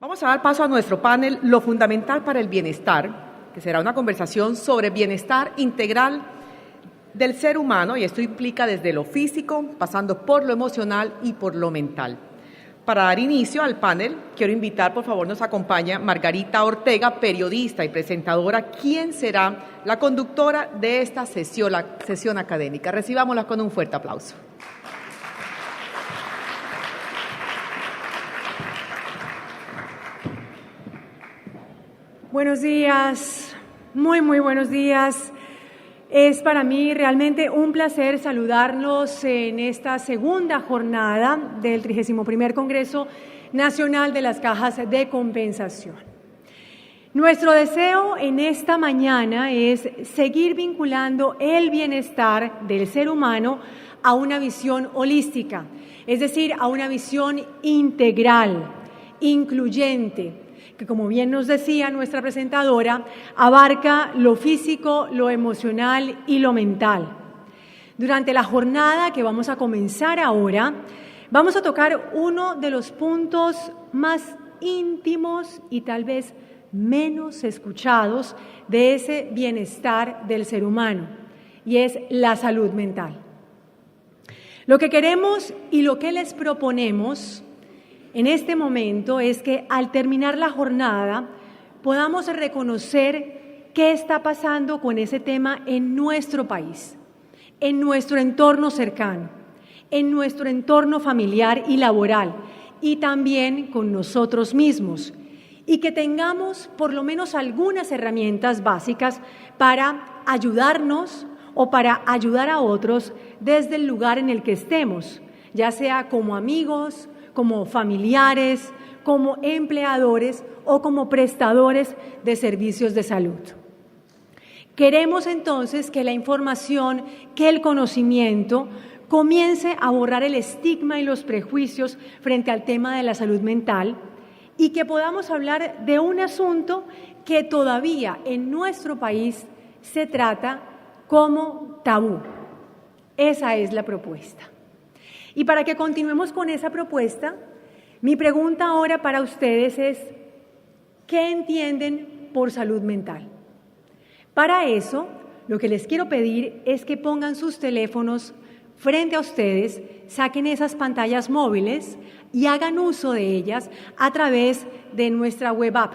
Vamos a dar paso a nuestro panel Lo fundamental para el bienestar, que será una conversación sobre bienestar integral del ser humano, y esto implica desde lo físico, pasando por lo emocional y por lo mental. Para dar inicio al panel, quiero invitar, por favor, nos acompaña Margarita Ortega, periodista y presentadora, quien será la conductora de esta sesión académica. Recibámosla con un fuerte aplauso. Buenos días, muy buenos días. Es para mí realmente un placer saludarlos en esta segunda jornada del 31º Congreso Nacional de las Cajas de Compensación. Nuestro deseo en esta mañana es seguir vinculando el bienestar del ser humano a una visión holística, es decir, a una visión integral, incluyente, que, como bien nos decía nuestra presentadora, abarca lo físico, lo emocional y lo mental. Durante la jornada que vamos a comenzar ahora, vamos a tocar uno de los puntos más íntimos y tal vez menos escuchados de ese bienestar del ser humano, y es la salud mental. Lo que queremos y lo que les proponemos en este momento es que al terminar la jornada podamos reconocer qué está pasando con ese tema en nuestro país, en nuestro entorno cercano, en nuestro entorno familiar y laboral, y también con nosotros mismos, y que tengamos por lo menos algunas herramientas básicas para ayudarnos o para ayudar a otros desde el lugar en el que estemos, ya sea como amigos, como familiares, como empleadores o como prestadores de servicios de salud. Queremos entonces que la información, que el conocimiento comience a borrar el estigma y los prejuicios frente al tema de la salud mental, y que podamos hablar de un asunto que todavía en nuestro país se trata como tabú. Esa es la propuesta. Y para que continuemos con esa propuesta, mi pregunta ahora para ustedes es: ¿qué entienden por salud mental? Para eso, lo que les quiero pedir es que pongan sus teléfonos frente a ustedes, saquen esas pantallas móviles y hagan uso de ellas a través de nuestra web app,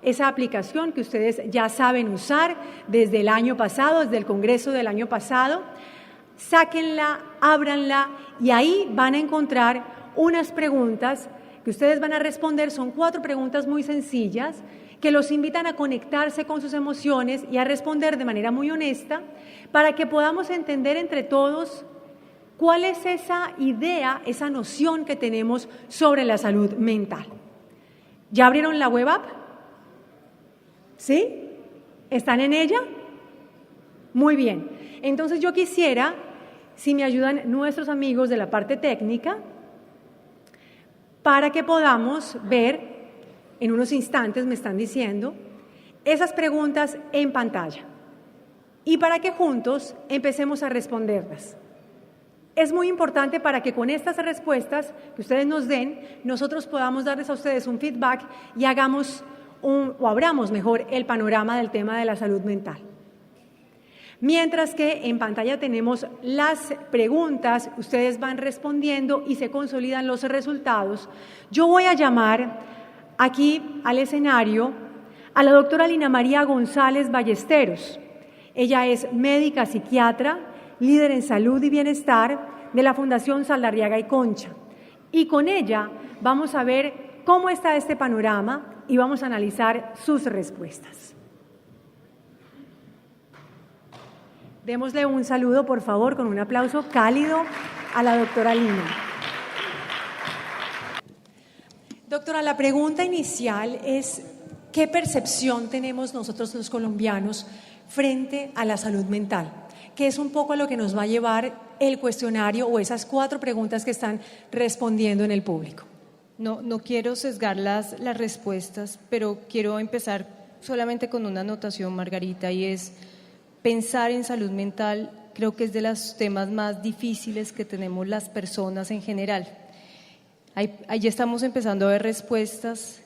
esa aplicación que ustedes ya saben usar desde el año pasado, desde el Congreso del año pasado. Sáquenla, ábranla y ahí van a encontrar unas preguntas que ustedes van a responder. Son 4 preguntas muy sencillas que los invitan a conectarse con sus emociones y a responder de manera muy honesta para que podamos entender entre todos cuál es esa idea, esa noción que tenemos sobre la salud mental. ¿Ya abrieron la web app? ¿Sí? ¿Están en ella? Muy bien. Entonces yo quisiera, si me ayudan nuestros amigos de la parte técnica, para que podamos ver, en unos instantes me están diciendo, esas preguntas en pantalla, y para que juntos empecemos a responderlas. Es muy importante para que con estas respuestas que ustedes nos den, nosotros podamos darles a ustedes un feedback y abramos mejor el panorama del tema de la salud mental. Mientras que en pantalla tenemos las preguntas, ustedes van respondiendo y se consolidan los resultados. Yo voy a llamar aquí al escenario a la doctora Lina María González Ballesteros. Ella es médica psiquiatra, líder en salud y bienestar de la Fundación Saldarriaga y Concha. Y con ella vamos a ver cómo está este panorama y vamos a analizar sus respuestas. Démosle un saludo, por favor, con un aplauso cálido a la doctora Lina. Doctora, la pregunta inicial es: ¿qué percepción tenemos nosotros los colombianos frente a la salud mental? Que es un poco lo que nos va a llevar el cuestionario o esas 4 preguntas que están respondiendo en el público. No quiero sesgar las respuestas, pero quiero empezar solamente con una anotación, Margarita, y es: pensar en salud mental creo que es de los temas más difíciles que tenemos las personas en general. Ahí ya estamos empezando a ver respuestas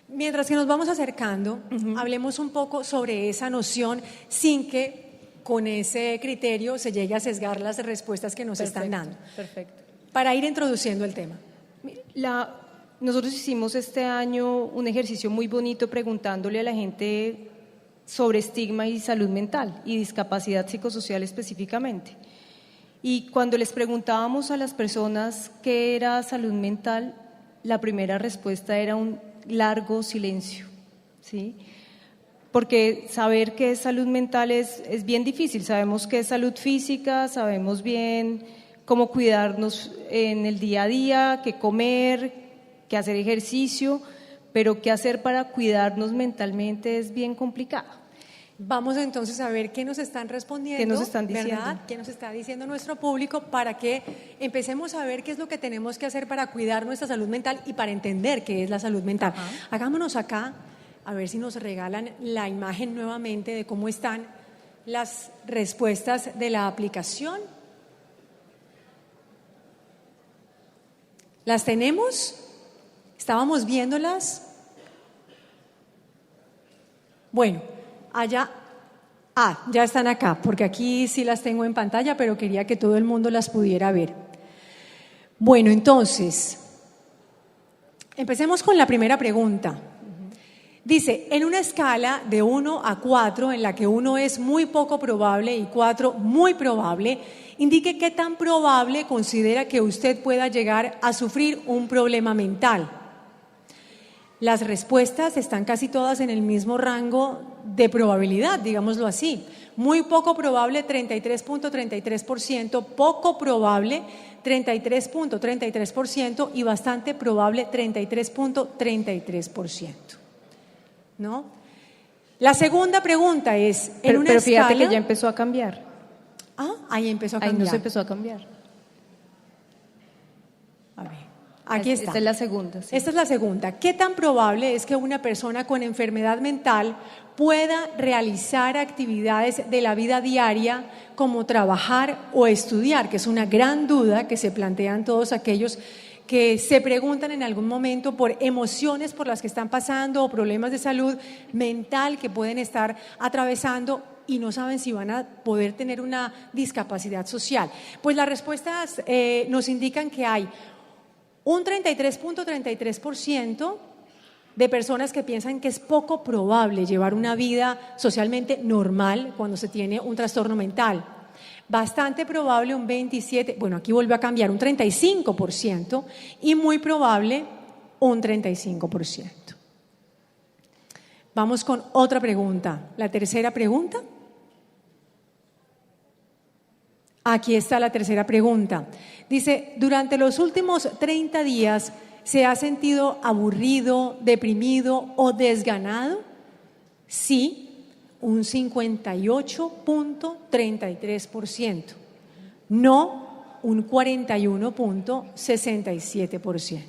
Mientras que nos vamos acercando, hablemos un poco sobre esa noción sin que con ese criterio se llegue a sesgar las respuestas que nos están dando. Perfecto. Para ir introduciendo el tema. Nosotros hicimos este año un ejercicio muy bonito preguntándole a la gente sobre estigma y salud mental y discapacidad psicosocial específicamente. Y cuando les preguntábamos a las personas qué era salud mental, la primera respuesta era un largo silencio, ¿sí? Porque saber qué es salud mental es bien difícil. Sabemos qué es salud física, sabemos bien cómo cuidarnos en el día a día, qué comer, qué hacer ejercicio, pero qué hacer para cuidarnos mentalmente es bien complicado. Vamos entonces a ver qué nos están respondiendo, ¿Qué nos están diciendo? ¿verdad? ¿Qué nos está diciendo nuestro público para que empecemos a ver qué es lo que tenemos que hacer para cuidar nuestra salud mental y para entender qué es la salud mental? Ajá. Hagámonos acá, a ver si nos regalan la imagen nuevamente de cómo están las respuestas de la aplicación. ¿Las tenemos? ¿Estábamos viéndolas? Bueno, allá, ya están acá, porque aquí sí las tengo en pantalla, pero quería que todo el mundo las pudiera ver. Bueno, entonces, empecemos con la primera pregunta. Dice, en una escala de 1 a 4, en la que 1 es muy poco probable y 4 muy probable, indique qué tan probable considera que usted pueda llegar a sufrir un problema mental. Las respuestas están casi todas en el mismo rango de probabilidad, digámoslo así. Muy poco probable, 33.33%, poco probable, 33.33% y bastante probable, 33.33%. ¿No? La segunda pregunta es, Pero fíjate que ya empezó a cambiar. Ahí empezó a cambiar. Ahí no se empezó a cambiar. A ver, aquí está. Esta es la segunda. Sí. Esta es la segunda. ¿Qué tan probable es que una persona con enfermedad mental pueda realizar actividades de la vida diaria como trabajar o estudiar? Que es una gran duda que se plantean todos aquellos que se preguntan en algún momento por emociones por las que están pasando o problemas de salud mental que pueden estar atravesando y no saben si van a poder tener una discapacidad social. Pues las respuestas nos indican que hay un 33.33% de personas que piensan que es poco probable llevar una vida socialmente normal cuando se tiene un trastorno mental. Bastante probable un 27%, bueno, aquí vuelve a cambiar, un 35% y muy probable un 35%. Vamos con otra pregunta, la tercera pregunta. Aquí está la tercera pregunta. Dice, durante los últimos 30 días, ¿se ha sentido aburrido, deprimido o desganado? Sí. Un 58.33%, no un 41.67%.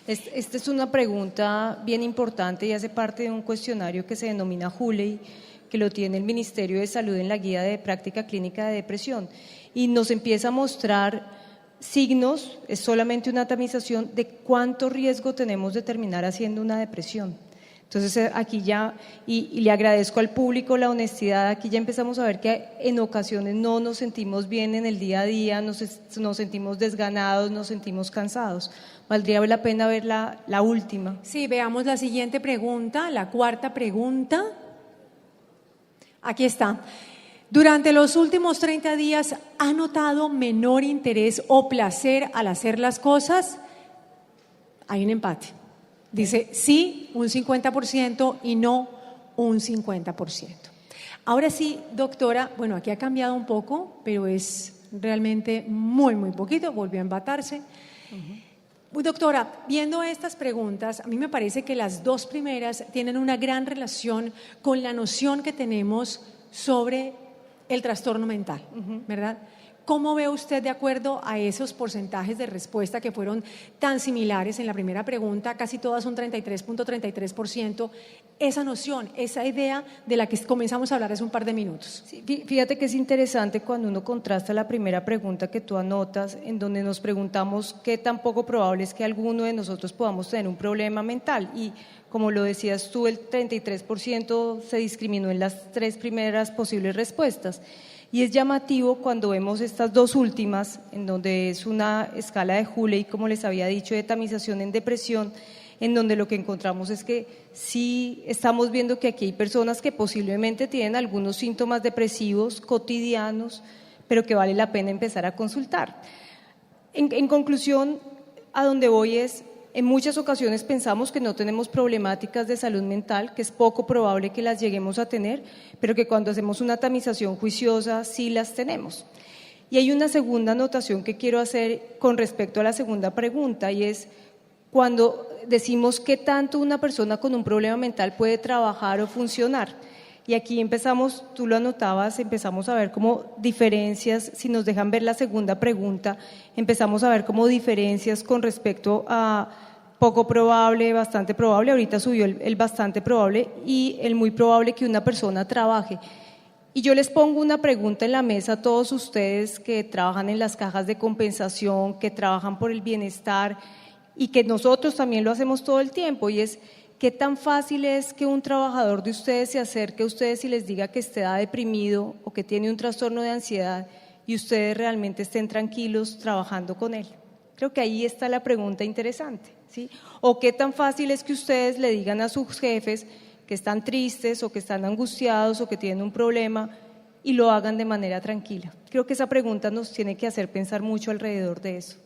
Esta es una pregunta bien importante y hace parte de un cuestionario que se denomina Hooley, que lo tiene el Ministerio de Salud en la Guía de Práctica Clínica de Depresión, y nos empieza a mostrar signos, es solamente una tamización de cuánto riesgo tenemos de terminar haciendo una depresión. Entonces aquí ya, y le agradezco al público la honestidad, aquí ya empezamos a ver que en ocasiones no nos sentimos bien en el día a día, nos sentimos desganados, nos sentimos cansados. Valdría la pena ver la última. Sí, veamos la siguiente pregunta, la cuarta pregunta. Aquí está. Durante los últimos 30 días, ¿ha notado menor interés o placer al hacer las cosas? Hay un empate. Dice sí, un 50% y no un 50%. Ahora sí, doctora, bueno, aquí ha cambiado un poco, pero es realmente muy, muy poquito, volvió a empatarse. Doctora, viendo estas preguntas, a mí me parece que las dos primeras tienen una gran relación con la noción que tenemos sobre el trastorno mental, ¿verdad? ¿Cómo ve usted, de acuerdo a esos porcentajes de respuesta que fueron tan similares en la primera pregunta, casi todas un 33.33%, esa noción, esa idea de la que comenzamos a hablar hace un par de minutos? Sí, fíjate que es interesante cuando uno contrasta la primera pregunta que tú anotas, en donde nos preguntamos qué tan poco probable es que alguno de nosotros podamos tener un problema mental. Y como lo decías tú, el 33% se discriminó en las 3 primeras posibles respuestas. Y es llamativo cuando vemos estas 2 últimas, en donde es una escala de Hooley, como les había dicho, de tamización en depresión, en donde lo que encontramos es que sí estamos viendo que aquí hay personas que posiblemente tienen algunos síntomas depresivos cotidianos, pero que vale la pena empezar a consultar. En conclusión, a donde voy es, en muchas ocasiones pensamos que no tenemos problemáticas de salud mental, que es poco probable que las lleguemos a tener, pero que cuando hacemos una tamización juiciosa sí las tenemos. Y hay una segunda anotación que quiero hacer con respecto a la segunda pregunta, y es cuando decimos qué tanto una persona con un problema mental puede trabajar o funcionar. Y aquí empezamos, tú lo anotabas, empezamos a ver como diferencias, si nos dejan ver la segunda pregunta, empezamos a ver como diferencias con respecto a poco probable, bastante probable, ahorita subió el bastante probable y el muy probable que una persona trabaje. Y yo les pongo una pregunta en la mesa a todos ustedes que trabajan en las cajas de compensación, que trabajan por el bienestar y que nosotros también lo hacemos todo el tiempo, y es: ¿qué tan fácil es que un trabajador de ustedes se acerque a ustedes y les diga que está deprimido o que tiene un trastorno de ansiedad y ustedes realmente estén tranquilos trabajando con él? Creo que ahí está la pregunta interesante, ¿sí? ¿O qué tan fácil es que ustedes le digan a sus jefes que están tristes o que están angustiados o que tienen un problema y lo hagan de manera tranquila? Creo que esa pregunta nos tiene que hacer pensar mucho alrededor de eso.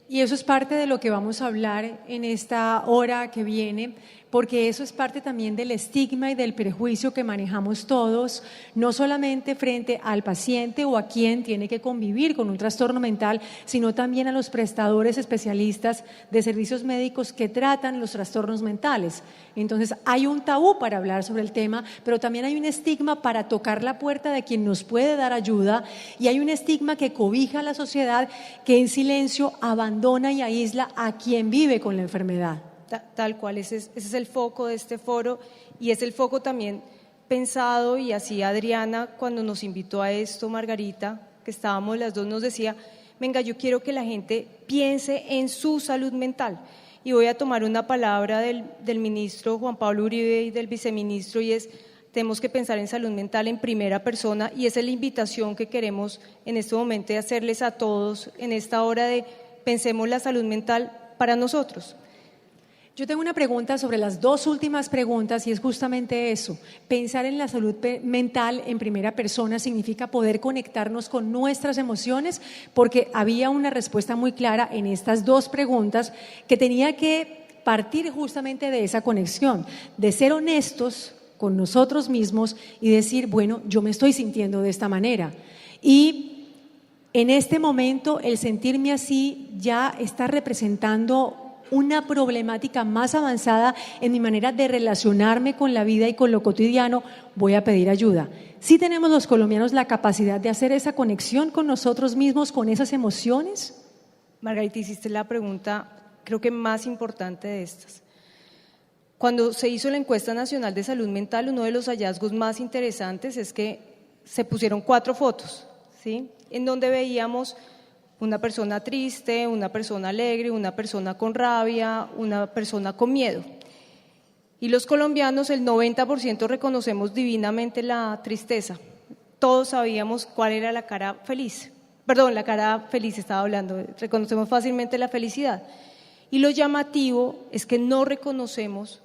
Y eso es parte de lo que vamos a hablar en esta hora que viene, porque eso es parte también del estigma y del prejuicio que manejamos todos, no solamente frente al paciente o a quien tiene que convivir con un trastorno mental, sino también a los prestadores especialistas de servicios médicos que tratan los trastornos mentales. Entonces hay un tabú para hablar sobre el tema, pero también hay un estigma para tocar la puerta de quien nos puede dar ayuda, y hay un estigma que cobija a la sociedad, que en silencio abandona y aísla a quien vive con la enfermedad. Tal cual, ese es el foco de este foro, y es el foco también pensado, y así Adriana, cuando nos invitó a esto, Margarita, que estábamos las dos, nos decía: venga, yo quiero que la gente piense en su salud mental. Y voy a tomar una palabra del ministro Juan Pablo Uribe y del viceministro, y es: tenemos que pensar en salud mental en primera persona, y esa es la invitación que queremos en este momento de hacerles a todos en esta hora de pensemos la salud mental para nosotros. Yo tengo una pregunta sobre las 2 últimas preguntas, y es justamente eso. Pensar en la salud mental en primera persona significa poder conectarnos con nuestras emociones, porque había una respuesta muy clara en estas 2 preguntas que tenía que partir justamente de esa conexión, de ser honestos con nosotros mismos y decir, bueno, yo me estoy sintiendo de esta manera. Y en este momento el sentirme así ya está representando una problemática más avanzada en mi manera de relacionarme con la vida y con lo cotidiano. Voy a pedir ayuda. ¿Sí tenemos los colombianos la capacidad de hacer esa conexión con nosotros mismos, con esas emociones? Margarita, hiciste la pregunta creo que más importante de estas. Cuando se hizo la encuesta nacional de salud mental, uno de los hallazgos más interesantes es que se pusieron 4 fotos, ¿sí? En donde veíamos una persona triste, una persona alegre, una persona con rabia, una persona con miedo. Y los colombianos, el 90% reconocemos divinamente la tristeza. Todos sabíamos cuál era la cara feliz. Perdón, la cara feliz estaba hablando. Reconocemos fácilmente la felicidad. Y lo llamativo es que no reconocemos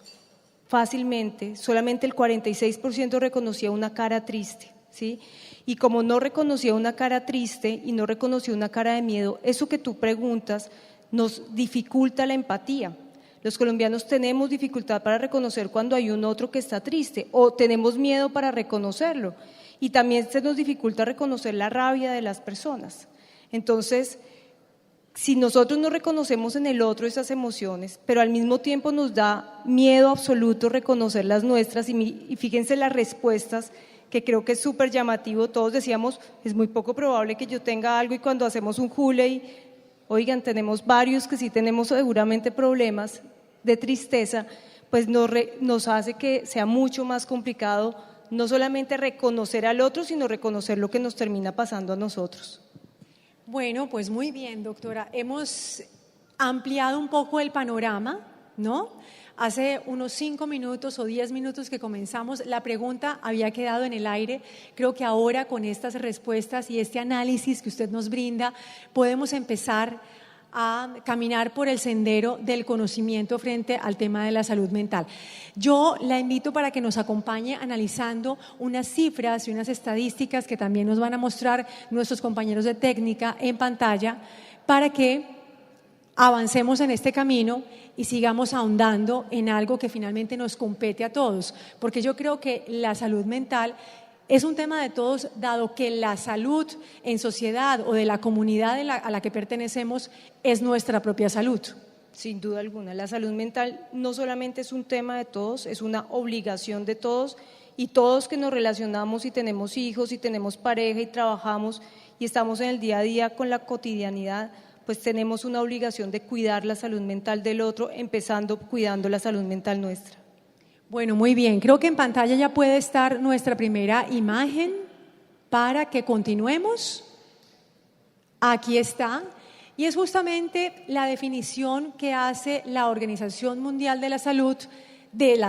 fácilmente, solamente el 46% reconocía una cara triste, ¿sí? Y como no reconocía una cara triste y no reconocía una cara de miedo, eso que tú preguntas nos dificulta la empatía. Los colombianos tenemos dificultad para reconocer cuando hay un otro que está triste, o tenemos miedo para reconocerlo, y también se nos dificulta reconocer la rabia de las personas. Entonces, si nosotros no reconocemos en el otro esas emociones, pero al mismo tiempo nos da miedo absoluto reconocer las nuestras, y fíjense las respuestas que creo que es súper llamativo. Todos decíamos, es muy poco probable que yo tenga algo, y cuando hacemos un Hooley, oigan, tenemos varios que sí tenemos seguramente problemas de tristeza, pues nos hace que sea mucho más complicado no solamente reconocer al otro, sino reconocer lo que nos termina pasando a nosotros. Bueno, pues muy bien, doctora. Hemos ampliado un poco el panorama, ¿no? Hace unos 5 minutos o 10 minutos que comenzamos, la pregunta había quedado en el aire. Creo que ahora, con estas respuestas y este análisis que usted nos brinda, podemos empezar a caminar por el sendero del conocimiento frente al tema de la salud mental. Yo la invito para que nos acompañe analizando unas cifras y unas estadísticas que también nos van a mostrar nuestros compañeros de técnica en pantalla, para que avancemos en este camino y sigamos ahondando en algo que finalmente nos compete a todos, porque yo creo que la salud mental es un tema de todos, dado que la salud en sociedad o de la comunidad a la que pertenecemos es nuestra propia salud. Sin duda alguna, la salud mental no solamente es un tema de todos, es una obligación de todos, y todos que nos relacionamos y tenemos hijos y tenemos pareja y trabajamos y estamos en el día a día con la cotidianidad, pues tenemos una obligación de cuidar la salud mental del otro, empezando cuidando la salud mental nuestra. Bueno, muy bien. Creo que en pantalla ya puede estar nuestra primera imagen para que continuemos. Aquí está. Y es justamente la definición que hace la Organización Mundial de la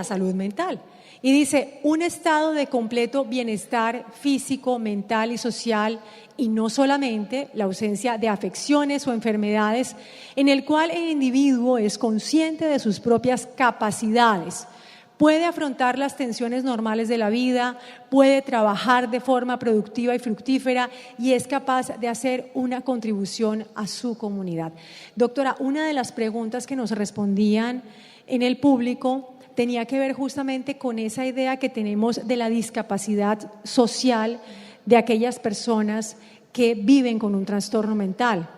Salud mental. Y dice, un estado de completo bienestar físico, mental y social, y no solamente la ausencia de afecciones o enfermedades, en el cual el individuo es consciente de sus propias capacidades, puede afrontar las tensiones normales de la vida, puede trabajar de forma productiva y fructífera y es capaz de hacer una contribución a su comunidad. Doctora, una de las preguntas que nos respondían en el público tenía que ver justamente con esa idea que tenemos de la discapacidad social de aquellas personas que viven con un trastorno mental.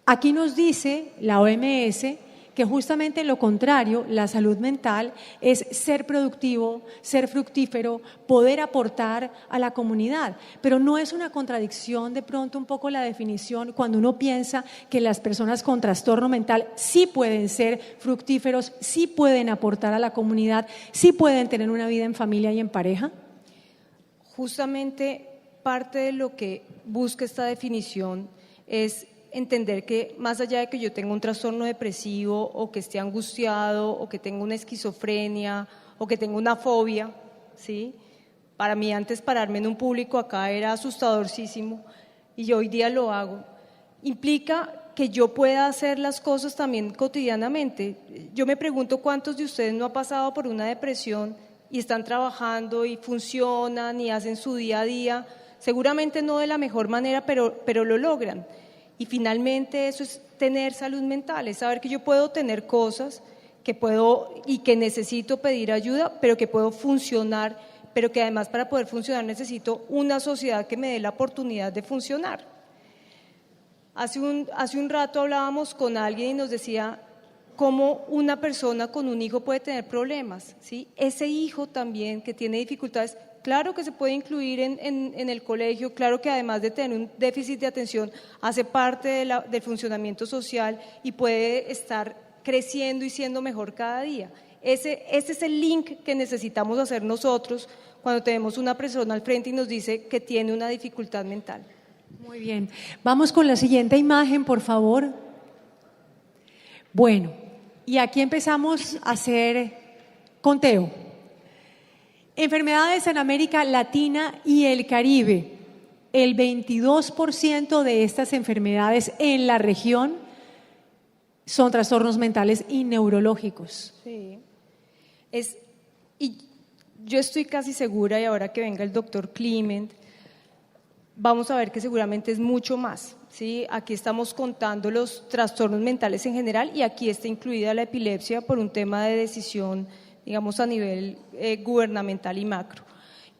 Aquí nos dice la OMS que justamente lo contrario, la salud mental es ser productivo, ser fructífero, poder aportar a la comunidad. Pero no es una contradicción de pronto un poco la definición cuando uno piensa que las personas con trastorno mental sí pueden ser fructíferos, sí pueden aportar a la comunidad, sí pueden tener una vida en familia y en pareja. Justamente parte de lo que busca esta definición es entender que más allá de que yo tenga un trastorno depresivo o que esté angustiado o que tenga una esquizofrenia o que tenga una fobia, ¿sí? Para mí antes pararme en un público acá era asustadorcísimo y yo hoy día lo hago. Implica que yo pueda hacer las cosas también cotidianamente. Yo me pregunto cuántos de ustedes no han pasado por una depresión y están trabajando y funcionan y hacen su día a día, seguramente no de la mejor manera, pero lo logran. Y finalmente eso es tener salud mental, es saber que yo puedo tener cosas, que puedo y que necesito pedir ayuda, pero que puedo funcionar, pero que además para poder funcionar necesito una sociedad que me dé la oportunidad de funcionar. Hace un rato hablábamos con alguien y nos decía cómo una persona con un hijo puede tener problemas, ¿sí? Ese hijo también que tiene dificultades, claro que se puede incluir en el colegio, claro que además de tener un déficit de atención, hace parte del funcionamiento social y puede estar creciendo y siendo mejor cada día. Ese es el link que necesitamos hacer nosotros cuando tenemos una persona al frente y nos dice que tiene una dificultad mental. Muy bien. Vamos con la siguiente imagen, por favor. Bueno, y aquí empezamos a hacer conteo. Enfermedades en América Latina y el Caribe. El 22% de estas enfermedades en la región son trastornos mentales y neurológicos. Sí. Y yo estoy casi segura, y ahora que venga el doctor Clement, vamos a ver que seguramente es mucho más, ¿sí? Aquí estamos contando los trastornos mentales en general y aquí está incluida la epilepsia por un tema de decisión, digamos a nivel gubernamental y macro.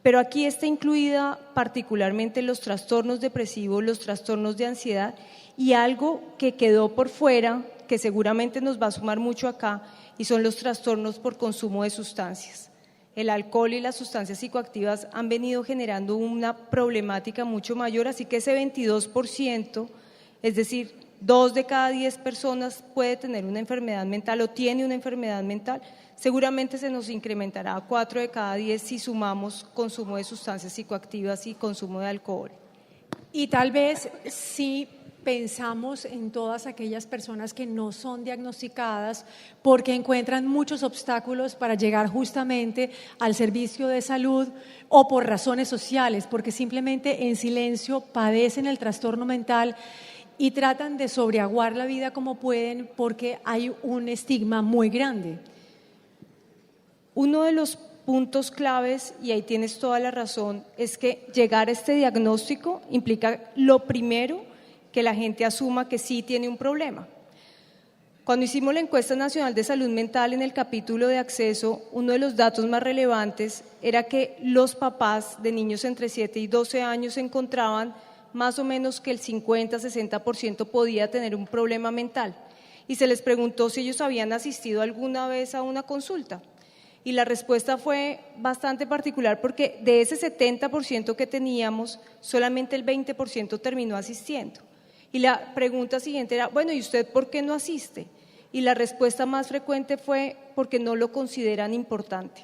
Pero aquí está incluida particularmente los trastornos depresivos, los trastornos de ansiedad y algo que quedó por fuera, que seguramente nos va a sumar mucho acá, y son los trastornos por consumo de sustancias. el alcohol y las sustancias psicoactivas han venido generando una problemática mucho mayor, así que ese 22%, es decir, 2 de cada 10 personas puede tener una enfermedad mental o tiene una enfermedad mental, seguramente se nos incrementará a 4 de cada 10 si sumamos consumo de sustancias psicoactivas y consumo de alcohol. Y tal vez si pensamos en todas aquellas personas que no son diagnosticadas porque encuentran muchos obstáculos para llegar justamente al servicio de salud o por razones sociales, porque simplemente en silencio padecen el trastorno mental y tratan de sobreaguar la vida como pueden porque hay un estigma muy grande. Uno de los puntos claves, y ahí tienes toda la razón, es que llegar a este diagnóstico implica lo primero que la gente asuma que sí tiene un problema. Cuando hicimos la encuesta nacional de salud mental en el capítulo de acceso, uno de los datos más relevantes era que los papás de niños entre 7 y 12 años encontraban más o menos que el 50-60% podía tener un problema mental. Y se les preguntó si ellos habían asistido alguna vez a una consulta. Y la respuesta fue bastante particular porque de ese 70% que teníamos, solamente el 20% terminó asistiendo. Y la pregunta siguiente era, bueno, ¿y usted por qué no asiste? Y la respuesta más frecuente fue porque no lo consideran importante.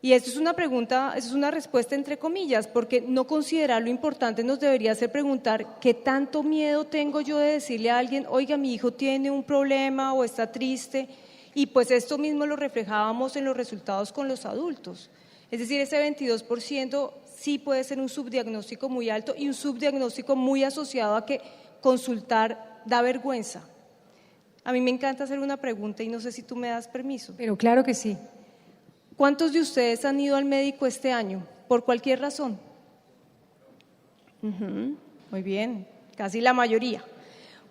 Y esto es una pregunta, es una respuesta entre comillas, porque no considerarlo importante nos debería hacer preguntar ¿qué tanto miedo tengo yo de decirle a alguien, oiga, mi hijo tiene un problema o está triste? Y pues esto mismo lo reflejábamos en los resultados con los adultos. Es decir, ese 22% sí puede ser un subdiagnóstico muy alto y un subdiagnóstico muy asociado a que consultar da vergüenza. A mí me encanta hacer una pregunta y no sé si tú me das permiso. Pero claro que sí. ¿Cuántos de ustedes han ido al médico este año? ¿Por cualquier razón? Muy bien, casi la mayoría.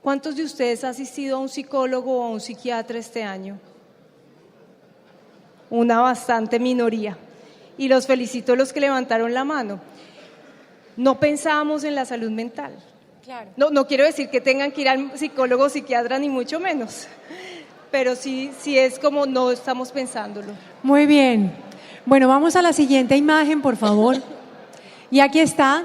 ¿Cuántos de ustedes han asistido a un psicólogo o a un psiquiatra este año? Una bastante minoría. Y los felicito a los que levantaron la mano. No pensábamos en la salud mental. Claro. No quiero decir que tengan que ir al psicólogo o psiquiatra, ni mucho menos. Pero sí es como no estamos pensándolo. Muy bien. Bueno, vamos a la siguiente imagen, por favor. Y aquí está.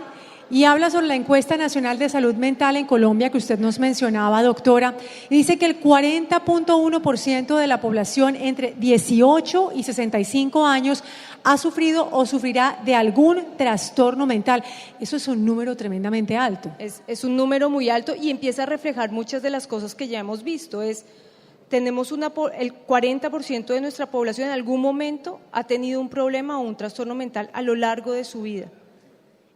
Y habla sobre la encuesta nacional de salud mental en Colombia que usted nos mencionaba, doctora, y dice que el 40.1% de la población entre 18 y 65 años ha sufrido o sufrirá de algún trastorno mental. Eso es un número tremendamente alto. Es un número muy alto y empieza a reflejar muchas de las cosas que ya hemos visto. Tenemos el 40% de nuestra población en algún momento ha tenido un problema o un trastorno mental a lo largo de su vida.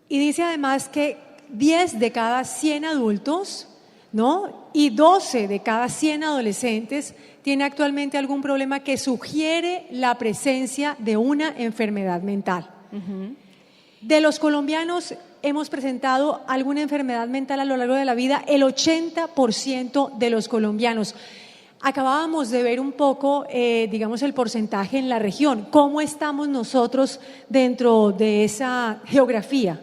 Y dice además que 10 de cada 100 adultos, ¿no? Y 12 de cada 100 adolescentes tiene actualmente algún problema que sugiere la presencia de una enfermedad mental. De los colombianos hemos presentado alguna enfermedad mental a lo largo de la vida, el 80% de los colombianos. Acabábamos de ver un poco, digamos, el porcentaje en la región. ¿Cómo estamos nosotros dentro de esa geografía?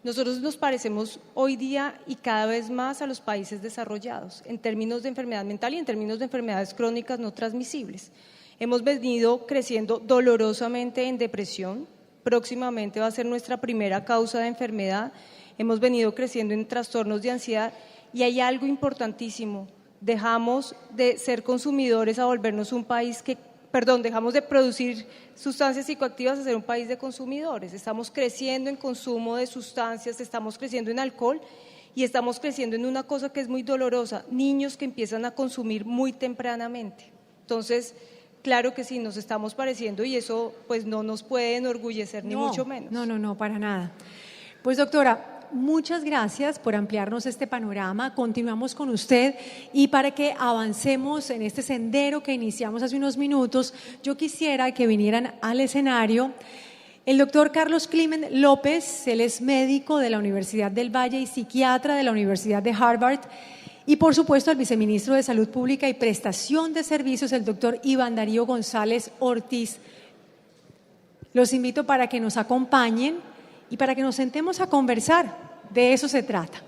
Nosotros nos parecemos hoy día y cada vez más a los países desarrollados en términos de enfermedad mental y en términos de enfermedades crónicas no transmisibles. Hemos venido creciendo dolorosamente en depresión, próximamente va a ser nuestra primera causa de enfermedad. Hemos venido creciendo en trastornos de ansiedad y hay algo importantísimo. Dejamos de ser consumidores a volvernos un país dejamos de producir sustancias psicoactivas a ser un país de consumidores. Estamos creciendo en consumo de sustancias, estamos creciendo en alcohol y estamos creciendo en una cosa que es muy dolorosa, niños que empiezan a consumir muy tempranamente. Entonces, claro que sí, nos estamos pareciendo y eso pues no nos puede enorgullecer ni mucho menos. No, para nada. Pues doctora, muchas gracias por ampliarnos este panorama. Continuamos con usted y para que avancemos en este sendero que iniciamos hace unos minutos, yo quisiera que vinieran al escenario el doctor Carlos Climent López. Él es médico de la Universidad del Valle y psiquiatra de la Universidad de Harvard, y por supuesto el viceministro de Salud Pública y Prestación de Servicios, el doctor Iván Darío González Ortiz. Los invito para que nos acompañen y para que nos sentemos a conversar. De eso se trata.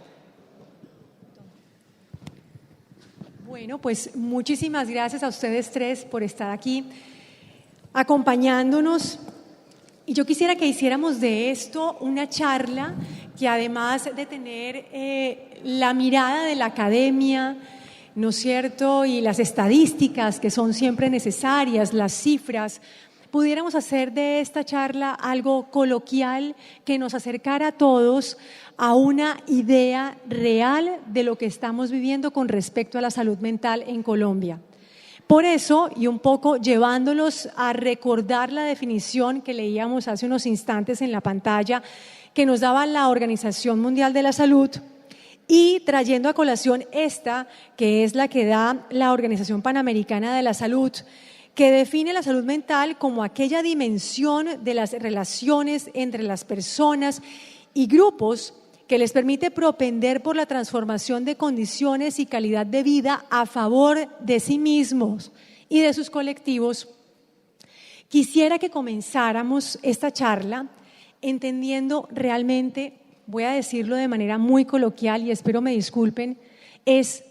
Bueno, pues muchísimas gracias a ustedes tres por estar aquí. acompañándonos. Y yo quisiera que hiciéramos de esto una charla que, además de tener la mirada de la academia, ¿no es cierto?, y las estadísticas que son siempre necesarias, las cifras, pudiéramos hacer de esta charla algo coloquial que nos acercara a todos a una idea real de lo que estamos viviendo con respecto a la salud mental en Colombia. Por eso, y un poco llevándolos a recordar la definición que leíamos hace unos instantes en la pantalla, que nos daba la Organización Mundial de la Salud, y trayendo a colación esta, que es la que da la Organización Panamericana de la Salud, que define la salud mental como aquella dimensión de las relaciones entre las personas y grupos que les permite propender por la transformación de condiciones y calidad de vida a favor de sí mismos y de sus colectivos. Quisiera que comenzáramos esta charla entendiendo realmente, voy a decirlo de manera muy coloquial y espero me disculpen, es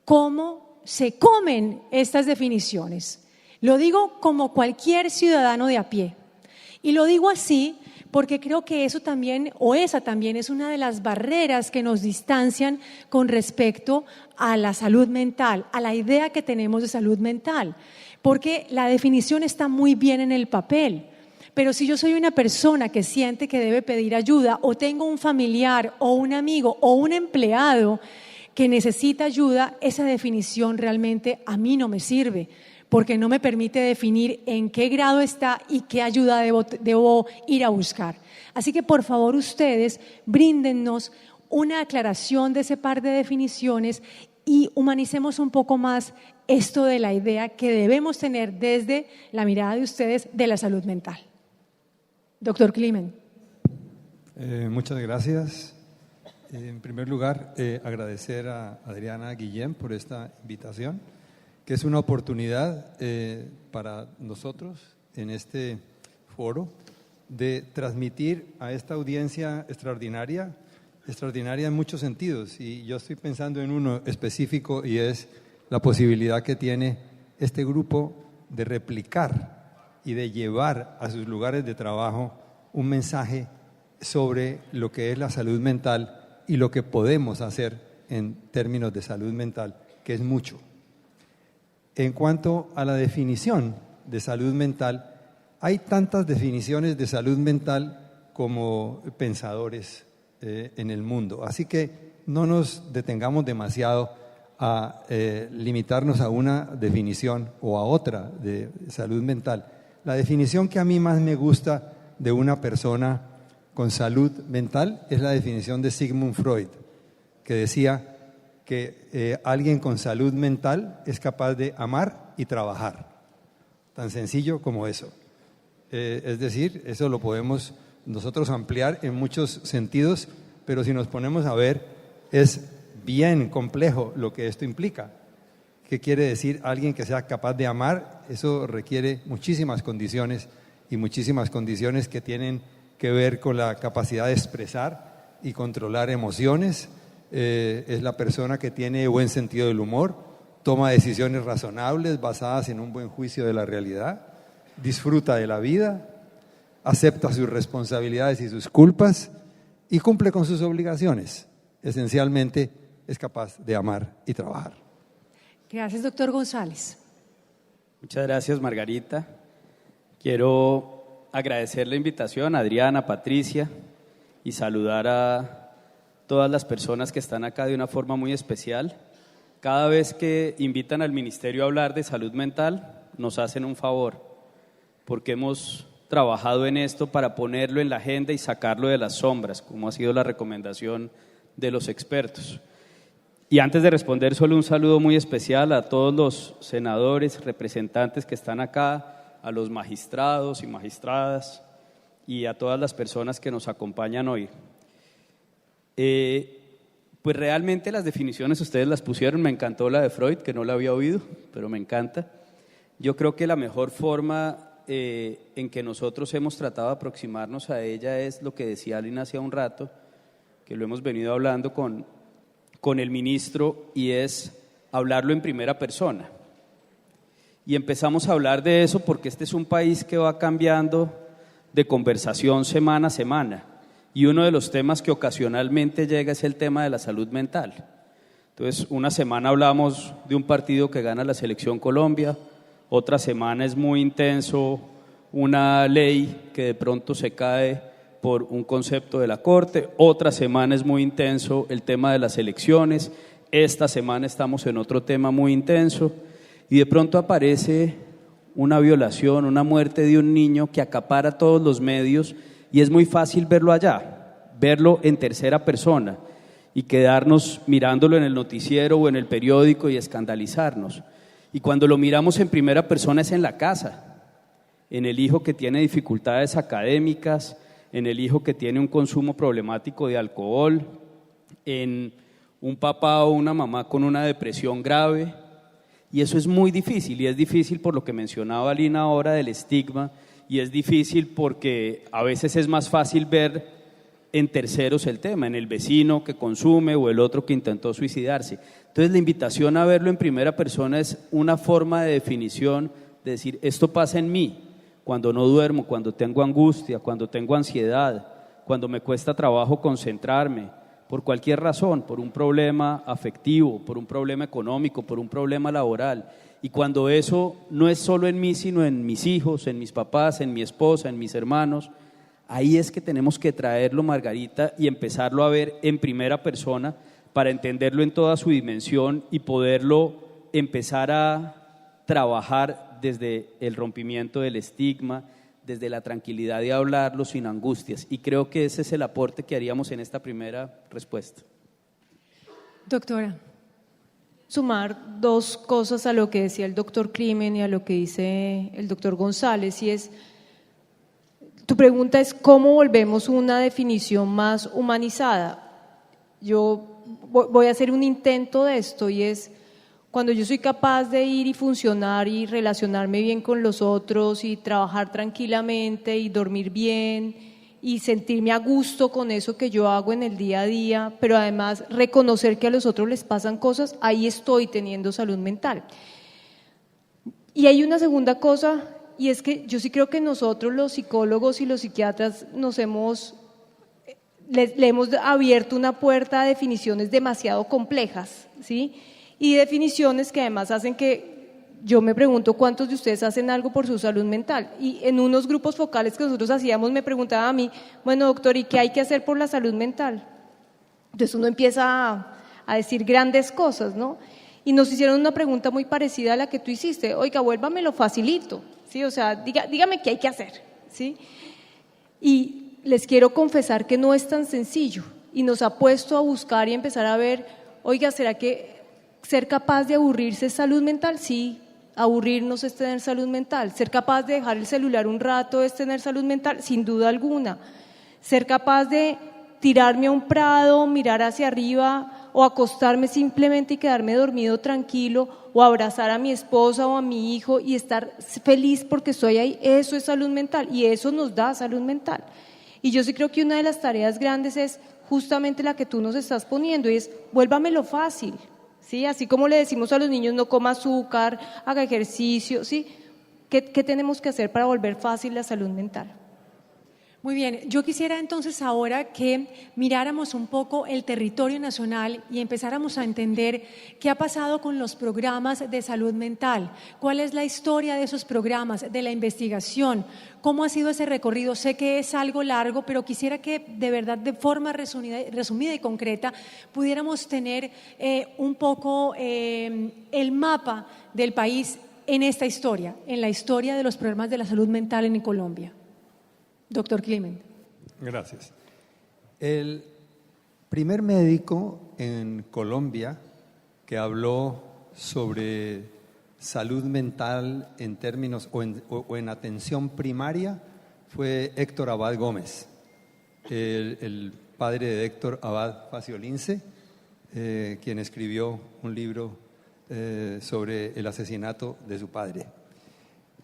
cómo se comen estas definiciones. Lo digo como cualquier ciudadano de a pie. Y lo digo así porque creo que eso también, o esa también, es una de las barreras que nos distancian con respecto a la salud mental, a la idea que tenemos de salud mental. Porque la definición está muy bien en el papel. Pero si yo soy una persona que siente que debe pedir ayuda, o tengo un familiar, o un amigo, o un empleado que necesita ayuda, esa definición realmente a mí no me sirve, porque no me permite definir en qué grado está y qué ayuda debo ir a buscar. Así que, por favor, ustedes bríndennos una aclaración de ese par de definiciones y humanicemos un poco más esto de la idea que debemos tener desde la mirada de ustedes de la salud mental. Doctor Climent. Muchas gracias. En primer lugar, agradecer a Adriana Guillén por esta invitación, que es una oportunidad para nosotros en este foro de transmitir a esta audiencia extraordinaria en muchos sentidos, y yo estoy pensando en uno específico, y es la posibilidad que tiene este grupo de replicar y de llevar a sus lugares de trabajo un mensaje sobre lo que es la salud mental y lo que podemos hacer en términos de salud mental, que es mucho. En cuanto a la definición de salud mental, hay tantas definiciones de salud mental como pensadores en el mundo. Así que no nos detengamos demasiado a limitarnos a una definición o a otra de salud mental. La definición que a mí más me gusta de una persona con salud mental es la definición de Sigmund Freud, que decía que alguien con salud mental es capaz de amar y trabajar. Tan sencillo como eso. Es decir, eso lo podemos nosotros ampliar en muchos sentidos, pero si nos ponemos a ver, es bien complejo lo que esto implica. ¿Qué quiere decir alguien que sea capaz de amar? Eso requiere muchísimas condiciones, y muchísimas condiciones que tienen que ver con la capacidad de expresar y controlar emociones. Es la persona que tiene buen sentido del humor, toma decisiones razonables basadas en un buen juicio de la realidad, disfruta de la vida, acepta sus responsabilidades y sus culpas y cumple con sus obligaciones. Esencialmente es capaz de amar y trabajar. Gracias, doctor González. Muchas gracias, Margarita. Quiero agradecer la invitación a Adriana, Patricia, y saludar a todas las personas que están acá de una forma muy especial. Cada vez que invitan al Ministerio a hablar de salud mental, nos hacen un favor, porque hemos trabajado en esto para ponerlo en la agenda y sacarlo de las sombras, como ha sido la recomendación de los expertos. Y antes de responder, solo un saludo muy especial a todos los senadores, representantes que están acá, a los magistrados y magistradas y a todas las personas que nos acompañan hoy. Pues realmente las definiciones ustedes las pusieron, me encantó la de Freud, que no la había oído, pero me encanta. Yo creo que la mejor forma en que nosotros hemos tratado de aproximarnos a ella es lo que decía Alina hace un rato, que lo hemos venido hablando con el ministro, y es hablarlo en primera persona. Y empezamos a hablar de eso porque este es un país que va cambiando de conversación semana a semana. Y uno de los temas que ocasionalmente llega es el tema de la salud mental. Entonces, una semana hablamos de un partido que gana la Selección Colombia, otra semana es muy intenso una ley que de pronto se cae por un concepto de la Corte, otra semana es muy intenso el tema de las elecciones, esta semana estamos en otro tema muy intenso y de pronto aparece una violación, una muerte de un niño que acapara todos los medios y es muy fácil verlo allá, verlo en tercera persona y quedarnos mirándolo en el noticiero o en el periódico y escandalizarnos. Y cuando lo miramos en primera persona es en la casa, en el hijo que tiene dificultades académicas, en el hijo que tiene un consumo problemático de alcohol, en un papá o una mamá con una depresión grave. Y eso es muy difícil, y es difícil por lo que mencionaba Lina ahora del estigma, y es difícil porque a veces es más fácil ver en terceros el tema, en el vecino que consume o el otro que intentó suicidarse. Entonces la invitación a verlo en primera persona es una forma de definición de decir, esto pasa en mí, cuando no duermo, cuando tengo angustia, cuando tengo ansiedad, cuando me cuesta trabajo concentrarme, por cualquier razón, por un problema afectivo, por un problema económico, por un problema laboral. Y cuando eso no es solo en mí, sino en mis hijos, en mis papás, en mi esposa, en mis hermanos, ahí es que tenemos que traerlo, Margarita, y empezarlo a ver en primera persona para entenderlo en toda su dimensión y poderlo empezar a trabajar desde el rompimiento del estigma, desde la tranquilidad de hablarlo sin angustias. Y creo que ese es el aporte que haríamos en esta primera respuesta. Doctora. Sumar dos cosas a lo que decía el doctor Climen y a lo que dice el doctor González, y es, tu pregunta es ¿cómo volvemos una definición más humanizada? Yo voy a hacer un intento de esto y es cuando yo soy capaz de ir y funcionar y relacionarme bien con los otros y trabajar tranquilamente y dormir bien y sentirme a gusto con eso que yo hago en el día a día, pero además reconocer que a los otros les pasan cosas, ahí estoy teniendo salud mental. Y hay una segunda cosa, y es que yo sí creo que nosotros los psicólogos y los psiquiatras le hemos abierto una puerta a definiciones demasiado complejas, ¿sí? Y definiciones que además hacen que yo me pregunto cuántos de ustedes hacen algo por su salud mental. Y en unos grupos focales que nosotros hacíamos me preguntaba a mí, bueno doctor, ¿y qué hay que hacer por la salud mental? Entonces uno empieza a decir grandes cosas, ¿no? Y nos hicieron una pregunta muy parecida a la que tú hiciste, oiga, vuélvamelo facilito, ¿sí? O sea, dígame qué hay que hacer, ¿sí? Y les quiero confesar que no es tan sencillo y nos ha puesto a buscar y empezar a ver, oiga, ¿será que ser capaz de aburrirse es salud mental? Sí, aburrirnos es tener salud mental. Ser capaz de dejar el celular un rato es tener salud mental, sin duda alguna. Ser capaz de tirarme a un prado, mirar hacia arriba o acostarme simplemente y quedarme dormido tranquilo o abrazar a mi esposa o a mi hijo y estar feliz porque estoy ahí, eso es salud mental y eso nos da salud mental. Y yo sí creo que una de las tareas grandes es justamente la que tú nos estás poniendo y es vuélvamelo fácil. ¿Sí? Así como le decimos a los niños no coma azúcar, haga ejercicio, ¿sí? ¿Qué tenemos que hacer para volver fácil la salud mental? Muy bien, yo quisiera entonces ahora que miráramos un poco el territorio nacional y empezáramos a entender qué ha pasado con los programas de salud mental, cuál es la historia de esos programas, de la investigación, cómo ha sido ese recorrido. Sé que es algo largo, pero quisiera que de verdad de forma resumida y concreta pudiéramos tener un poco el mapa del país en esta historia, en la historia de los programas de la salud mental en Colombia. Doctor Climen. Gracias. El primer médico en Colombia que habló sobre salud mental en términos o en atención primaria fue Héctor Abad Gómez, el padre de Héctor Abad Faciolince, quien escribió un libro sobre el asesinato de su padre.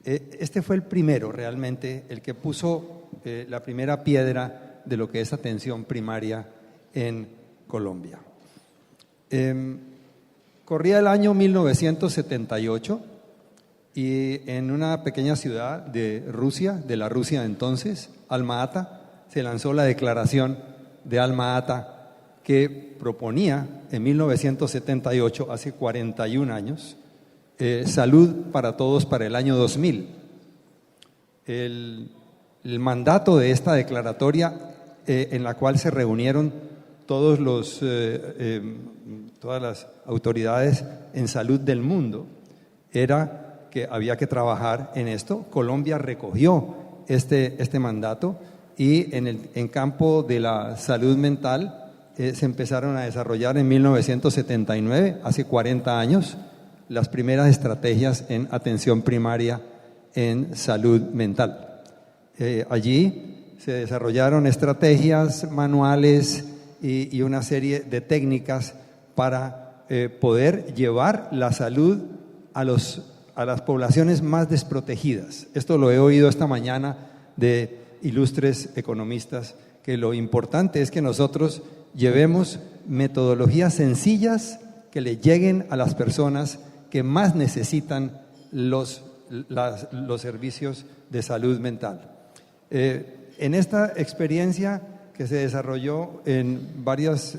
Este fue el primero realmente, el que puso la primera piedra de lo que es atención primaria en Colombia. Corría el año 1978 Y en una pequeña ciudad de Rusia, de la Rusia de entonces, Alma-Ata, se lanzó la declaración de Alma-Ata que proponía en 1978, hace 41 años, salud para todos para el año 2000. El mandato de esta declaratoria, en la cual se reunieron todas las autoridades en salud del mundo, era que había que trabajar en esto. Colombia recogió este mandato y en campo de la salud mental se empezaron a desarrollar en 1979, hace 40 años, las primeras estrategias en atención primaria en salud mental. Allí se desarrollaron estrategias, manuales y una serie de técnicas para poder llevar la salud a las poblaciones más desprotegidas. Esto lo he oído esta mañana de ilustres economistas, que lo importante es que nosotros llevemos metodologías sencillas que le lleguen a las personas que más necesitan los servicios de salud mental. En esta experiencia que se desarrolló en varias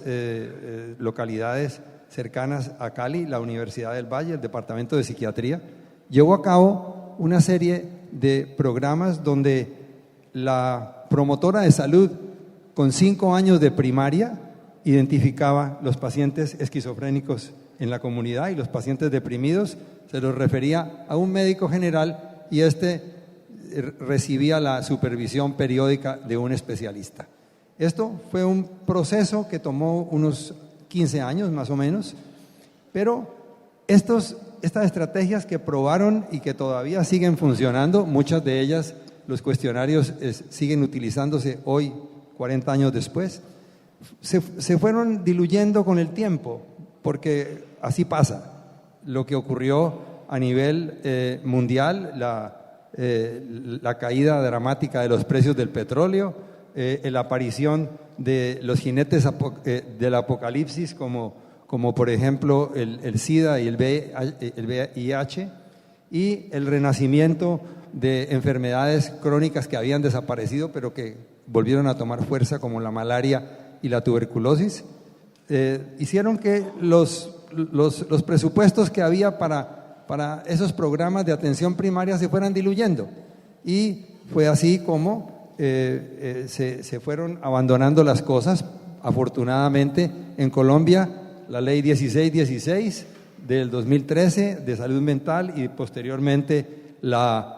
localidades cercanas a Cali, la Universidad del Valle, el Departamento de Psiquiatría, llevó a cabo una serie de programas donde la promotora de salud, con 5 años de primaria, identificaba los pacientes esquizofrénicos en la comunidad y los pacientes deprimidos, se los refería a un médico general y recibía la supervisión periódica de un especialista. Esto fue un proceso que tomó unos 15 años más o menos, pero estas estrategias que probaron y que todavía siguen funcionando, muchas de ellas, los cuestionarios siguen utilizándose hoy, 40 años después, se fueron diluyendo con el tiempo, porque así pasa. Lo que ocurrió a nivel mundial, la caída dramática de los precios del petróleo, la aparición de los jinetes del apocalipsis como por ejemplo el SIDA y el VIH, y el renacimiento de enfermedades crónicas que habían desaparecido pero que volvieron a tomar fuerza, como la malaria y la tuberculosis, hicieron que los presupuestos que había para esos programas de atención primaria se fueran diluyendo, y fue así como se fueron abandonando las cosas. Afortunadamente en Colombia la ley 1616 del 2013 de salud mental y posteriormente la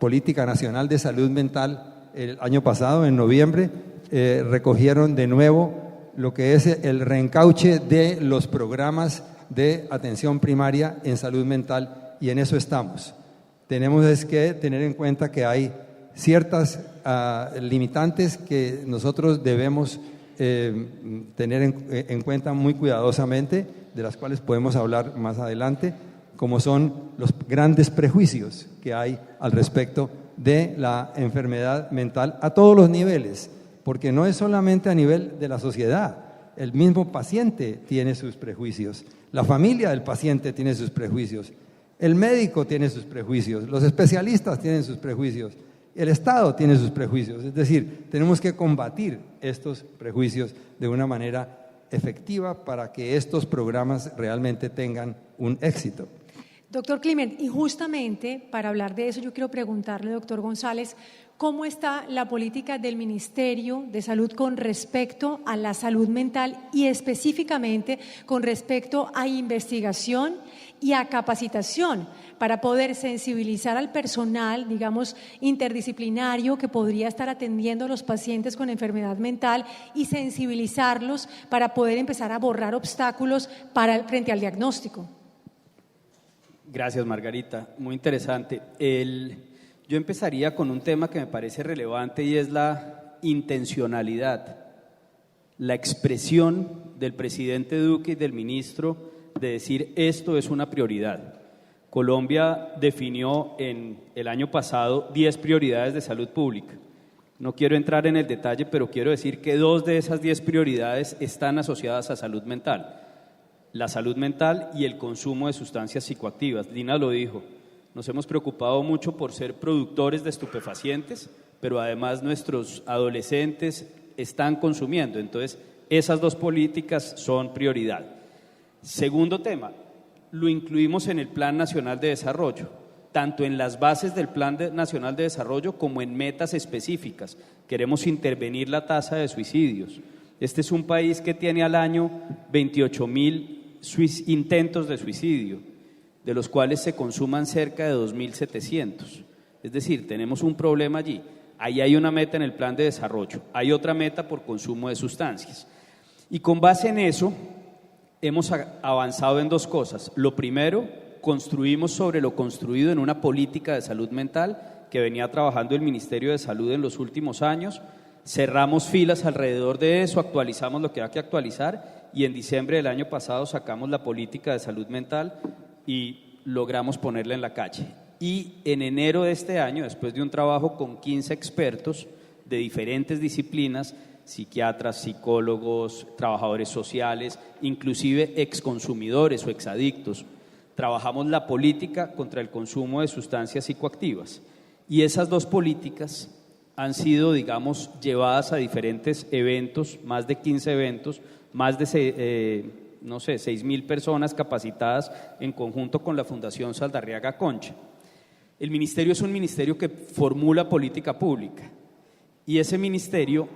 Política Nacional de Salud Mental el año pasado, en noviembre, recogieron de nuevo lo que es el reencauche de los programas de atención primaria en salud mental, y en eso estamos. Tenemos que tener en cuenta que hay ciertas limitantes que nosotros debemos tener en cuenta muy cuidadosamente, de las cuales podemos hablar más adelante, como son los grandes prejuicios que hay al respecto de la enfermedad mental a todos los niveles, porque no es solamente a nivel de la sociedad. El mismo paciente tiene sus prejuicios, la familia del paciente tiene sus prejuicios, el médico tiene sus prejuicios, los especialistas tienen sus prejuicios, el Estado tiene sus prejuicios. Es decir, tenemos que combatir estos prejuicios de una manera efectiva para que estos programas realmente tengan un éxito. Doctor Climent, y justamente para hablar de eso yo quiero preguntarle, doctor González, ¿cómo está la política del Ministerio de Salud con respecto a la salud mental y específicamente con respecto a investigación y a capacitación para poder sensibilizar al personal, digamos, interdisciplinario que podría estar atendiendo a los pacientes con enfermedad mental y sensibilizarlos para poder empezar a borrar obstáculos frente al diagnóstico? Gracias, Margarita. Muy interesante. Yo empezaría con un tema que me parece relevante, y es la intencionalidad, la expresión del presidente Duque y del ministro de decir esto es una prioridad. Colombia definió en el año pasado 10 prioridades de salud pública. No quiero entrar en el detalle, pero quiero decir que 2 de esas 10 prioridades están asociadas a salud mental. la salud mental y el consumo de sustancias psicoactivas. Lina lo dijo, nos hemos preocupado mucho por ser productores de estupefacientes, pero además nuestros adolescentes están consumiendo, entonces esas dos políticas son prioridad. Segundo tema, lo incluimos en el Plan Nacional de Desarrollo, tanto en las bases del Plan Nacional de Desarrollo como en metas específicas. Queremos intervenir la tasa de suicidios. Este es un país que tiene al año 28.000 intentos de suicidio, de los cuales se consuman cerca de 2.700. Es decir, tenemos un problema allí. Ahí hay una meta en el plan de desarrollo, hay otra meta por consumo de sustancias. Y con base en eso, hemos avanzado en dos cosas. Lo primero, construimos sobre lo construido en una política de salud mental que venía trabajando el Ministerio de Salud en los últimos años. Cerramos filas alrededor de eso, actualizamos lo que hay que actualizar y en diciembre del año pasado sacamos la política de salud mental y logramos ponerla en la calle. Y en enero de este año, después de un trabajo con 15 expertos de diferentes disciplinas, psiquiatras, psicólogos, trabajadores sociales, inclusive exconsumidores o exadictos, trabajamos la política contra el consumo de sustancias psicoactivas. Y esas dos políticas han sido, digamos, llevadas a diferentes eventos, más de 15 eventos, más de 6.000 personas capacitadas en conjunto con la Fundación Saldarriaga Concha. El ministerio es un ministerio que formula política pública y ese ministerio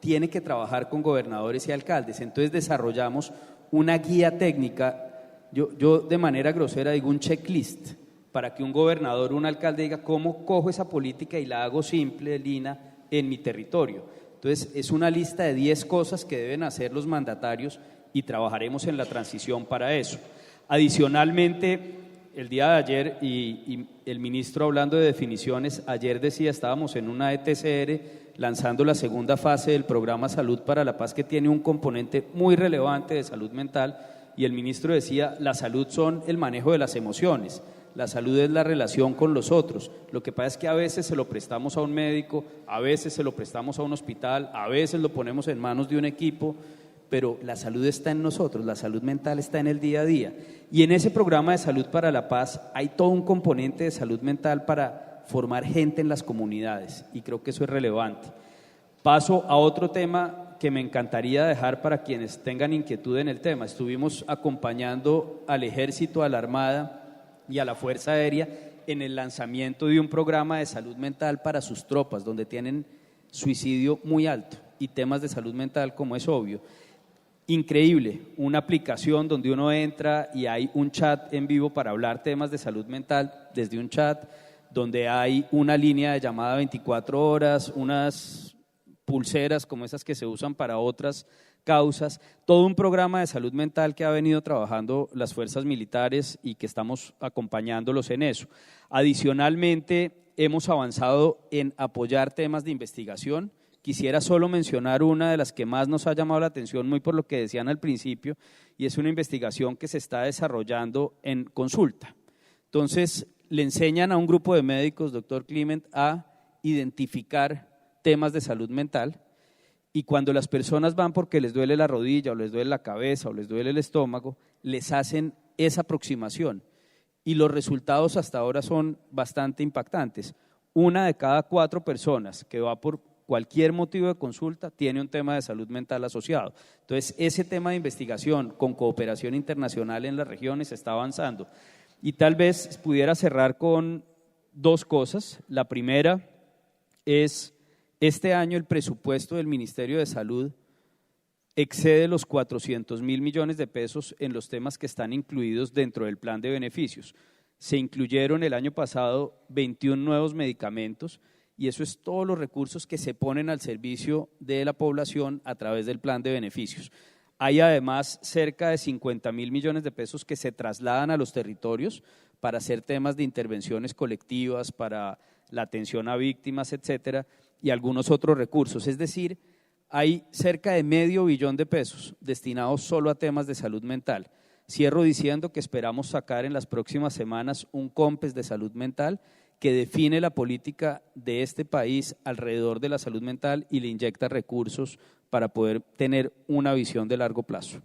tiene que trabajar con gobernadores y alcaldes. Entonces desarrollamos una guía técnica, yo de manera grosera digo un checklist, para que un gobernador o un alcalde diga cómo cojo esa política y la hago simple, Lina, en mi territorio. Entonces es una lista de 10 cosas que deben hacer los mandatarios y trabajaremos en la transición para eso. Adicionalmente, el día de ayer, y el ministro hablando de definiciones, ayer decía, estábamos en una ETCR lanzando la segunda fase del programa Salud para la Paz, que tiene un componente muy relevante de salud mental, y el ministro decía, la salud son el manejo de las emociones, la salud es la relación con los otros. Lo que pasa es que a veces se lo prestamos a un médico, a veces se lo prestamos a un hospital, a veces lo ponemos en manos de un equipo, pero la salud está en nosotros, la salud mental está en el día a día. Y en ese programa de Salud para la Paz hay todo un componente de salud mental para formar gente en las comunidades y creo que eso es relevante. Paso a otro tema que me encantaría dejar para quienes tengan inquietud en el tema. Estuvimos acompañando al Ejército, a la Armada y a la Fuerza Aérea en el lanzamiento de un programa de salud mental para sus tropas, donde tienen suicidio muy alto y temas de salud mental, como es obvio. Increíble, una aplicación donde uno entra y hay un chat en vivo para hablar temas de salud mental desde un chat, donde hay una línea de llamada 24 horas, unas pulseras como esas que se usan para otras causas, todo un programa de salud mental que ha venido trabajando las fuerzas militares y que estamos acompañándolos en eso. Adicionalmente, hemos avanzado en apoyar temas de investigación. Quisiera solo mencionar una de las que más nos ha llamado la atención, muy por lo que decían al principio, y es una investigación que se está desarrollando en consulta. Entonces, le enseñan a un grupo de médicos, doctor Clement, a identificar temas de salud mental, y cuando las personas van porque les duele la rodilla, o les duele la cabeza, o les duele el estómago, les hacen esa aproximación, y los resultados hasta ahora son bastante impactantes. 1 de cada 4 personas que va por cualquier motivo de consulta tiene un tema de salud mental asociado. Entonces, ese tema de investigación con cooperación internacional en las regiones está avanzando. Y tal vez pudiera cerrar con 2 cosas. La primera es, este año el presupuesto del Ministerio de Salud excede los 400.000 millones de pesos en los temas que están incluidos dentro del plan de beneficios. Se incluyeron el año pasado 21 nuevos medicamentos, y eso es todos los recursos que se ponen al servicio de la población a través del plan de beneficios. Hay además cerca de 50.000 millones de pesos que se trasladan a los territorios para hacer temas de intervenciones colectivas, para la atención a víctimas, etcétera, y algunos otros recursos. Es decir, hay cerca de $500 millones de pesos destinados solo a temas de salud mental. Cierro diciendo que esperamos sacar en las próximas semanas un COMPES de salud mental que define la política de este país alrededor de la salud mental y le inyecta recursos para poder tener una visión de largo plazo.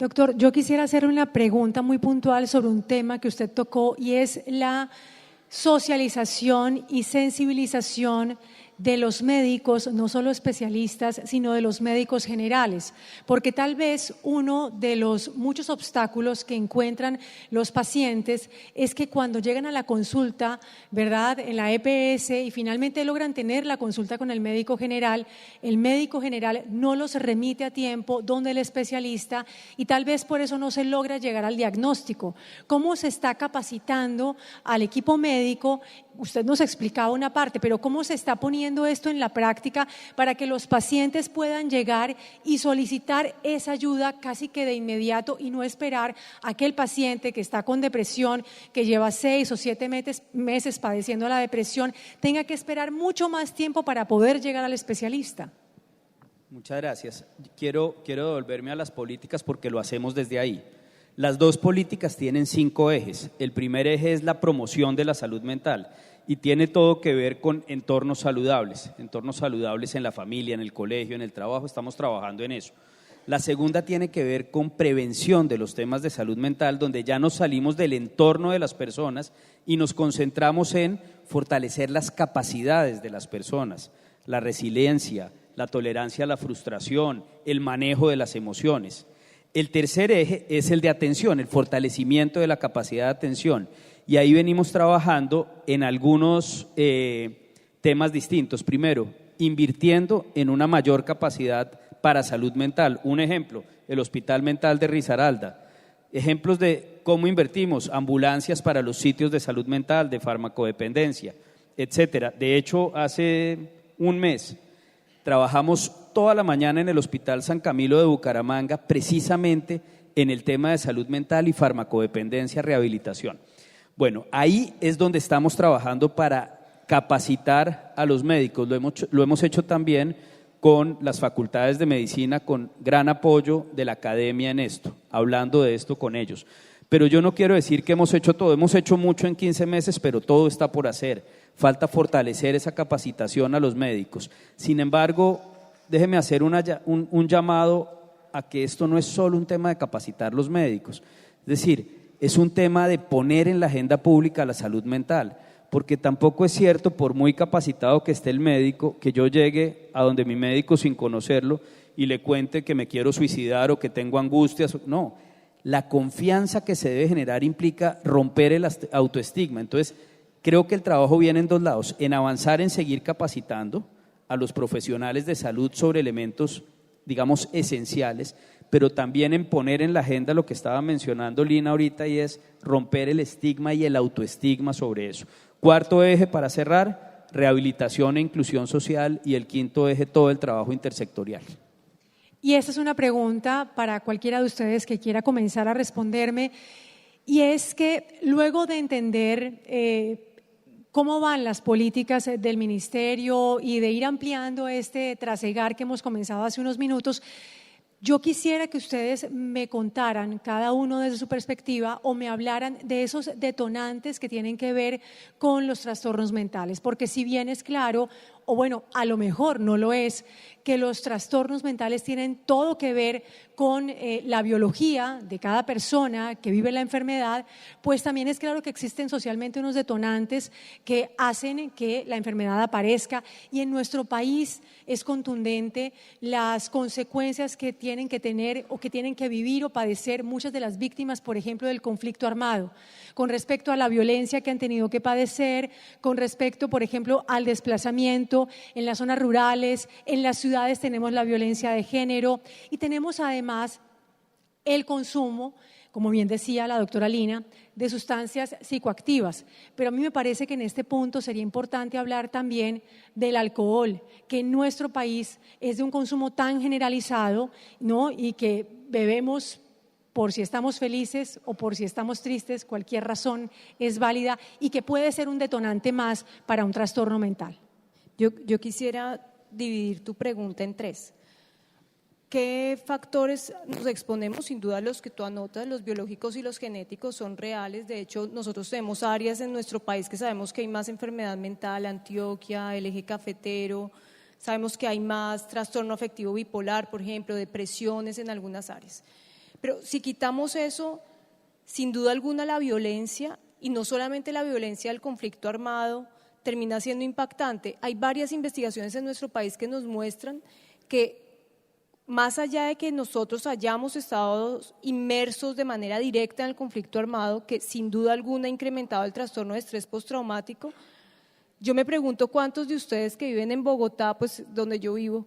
Doctor, yo quisiera hacer una pregunta muy puntual sobre un tema que usted tocó y es la socialización y sensibilización de los médicos, no solo especialistas, sino de los médicos generales, porque tal vez uno de los muchos obstáculos que encuentran los pacientes es que cuando llegan a la consulta, ¿verdad?, en la EPS y finalmente logran tener la consulta con el médico general no los remite a tiempo donde el especialista y tal vez por eso no se logra llegar al diagnóstico. ¿Cómo se está capacitando al equipo médico? Usted nos explicaba una parte, pero ¿cómo se está poniendo esto en la práctica para que los pacientes puedan llegar y solicitar esa ayuda casi que de inmediato y no esperar a que el paciente que está con depresión, que lleva 6 o 7 meses padeciendo la depresión, tenga que esperar mucho más tiempo para poder llegar al especialista? Muchas gracias. Quiero devolverme a las políticas porque lo hacemos desde ahí. Las dos políticas tienen 5 ejes. El primer eje es la promoción de la salud mental y tiene todo que ver con entornos saludables en la familia, en el colegio, en el trabajo, estamos trabajando en eso. La segunda tiene que ver con prevención de los temas de salud mental, donde ya nos salimos del entorno de las personas y nos concentramos en fortalecer las capacidades de las personas, la resiliencia, la tolerancia a la frustración, el manejo de las emociones. El tercer eje es el de atención, el fortalecimiento de la capacidad de atención. Y ahí venimos trabajando en algunos temas distintos. Primero, invirtiendo en una mayor capacidad para salud mental. Un ejemplo, el Hospital Mental de Risaralda. Ejemplos de cómo invertimos, ambulancias para los sitios de salud mental, de farmacodependencia, etcétera. De hecho, hace un mes trabajamos toda la mañana en el Hospital San Camilo de Bucaramanga, precisamente en el tema de salud mental y farmacodependencia, rehabilitación. Bueno, ahí es donde estamos trabajando para capacitar a los médicos. Lo hemos hecho también con las facultades de medicina, con gran apoyo de la academia en esto, hablando de esto con ellos. Pero yo no quiero decir que hemos hecho todo, hemos hecho mucho en 15 meses, pero todo está por hacer. Falta fortalecer esa capacitación a los médicos. Sin embargo, déjeme hacer un llamado a que esto no es solo un tema de capacitar los médicos, es decir, es un tema de poner en la agenda pública la salud mental, porque tampoco es cierto, por muy capacitado que esté el médico, que yo llegue a donde mi médico sin conocerlo y le cuente que me quiero suicidar o que tengo angustias. No, la confianza que se debe generar implica romper el autoestigma. Entonces, creo que el trabajo viene en 2 lados, en avanzar en seguir capacitando a los profesionales de salud sobre elementos, digamos, esenciales, pero también en poner en la agenda lo que estaba mencionando Lina ahorita, y es romper el estigma y el autoestigma sobre eso. 4.º eje, para cerrar, rehabilitación e inclusión social, y el 5.º eje, todo el trabajo intersectorial. Y esta es una pregunta para cualquiera de ustedes que quiera comenzar a responderme, y es que luego de entender cómo van las políticas del ministerio y de ir ampliando este trasegar que hemos comenzado hace unos minutos, yo quisiera que ustedes me contaran, cada uno desde su perspectiva, o me hablaran de esos detonantes que tienen que ver con los trastornos mentales, porque si bien es claro, o bueno, a lo mejor no lo es, que los trastornos mentales tienen todo que ver con la biología de cada persona que vive la enfermedad, pues también es claro que existen socialmente unos detonantes que hacen que la enfermedad aparezca, y en nuestro país es contundente las consecuencias que tienen que tener o que tienen que vivir o padecer muchas de las víctimas, por ejemplo, del conflicto armado, con respecto a la violencia que han tenido que padecer, con respecto, por ejemplo, al desplazamiento en las zonas rurales, en las ciudades tenemos la violencia de género y tenemos además el consumo, como bien decía la doctora Lina, de sustancias psicoactivas. Pero a mí me parece que en este punto sería importante hablar también del alcohol, que en nuestro país es de un consumo tan generalizado, ¿no? Y que bebemos por si estamos felices o por si estamos tristes, cualquier razón es válida y que puede ser un detonante más para un trastorno mental. Yo quisiera dividir tu pregunta en 3. ¿Qué factores nos exponemos? Sin duda los que tú anotas, los biológicos y los genéticos son reales. De hecho, nosotros tenemos áreas en nuestro país que sabemos que hay más enfermedad mental, Antioquia, el eje cafetero, sabemos que hay más trastorno afectivo bipolar, por ejemplo, depresiones en algunas áreas. Pero si quitamos eso, sin duda alguna la violencia, y no solamente la violencia del conflicto armado, termina siendo impactante. Hay varias investigaciones en nuestro país que nos muestran que más allá de que nosotros hayamos estado inmersos de manera directa en el conflicto armado, que sin duda alguna ha incrementado el trastorno de estrés postraumático, yo me pregunto cuántos de ustedes que viven en Bogotá, pues donde yo vivo,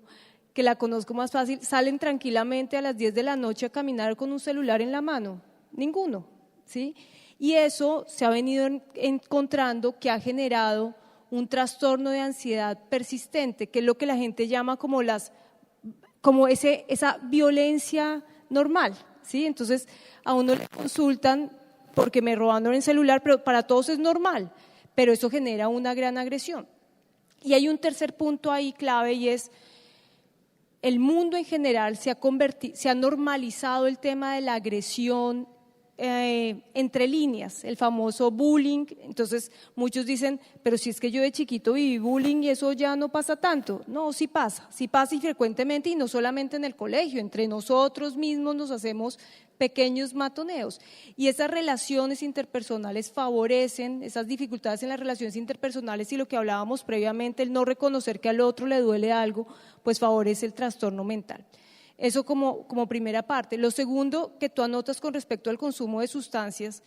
que la conozco más fácil, salen tranquilamente a las 10 de la noche a caminar con un celular en la mano. Ninguno, ¿sí? Y eso se ha venido encontrando que ha generado un trastorno de ansiedad persistente, que es lo que la gente llama como esa violencia normal, ¿sí? Entonces a uno le consultan porque me robaron el celular, pero para todos es normal, pero eso genera una gran agresión. Y hay un tercer punto ahí clave, y es el mundo en general se ha normalizado el tema de la agresión entre líneas, el famoso bullying. Entonces muchos dicen, pero si es que yo de chiquito viví bullying y eso ya no pasa tanto. No, sí pasa y frecuentemente, y no solamente en el colegio, entre nosotros mismos nos hacemos pequeños matoneos, y esas relaciones interpersonales favorecen esas dificultades en las relaciones interpersonales, y lo que hablábamos previamente, el no reconocer que al otro le duele algo, pues favorece el trastorno mental. Eso como primera parte. Lo segundo que tú anotas con respecto al consumo de sustancias,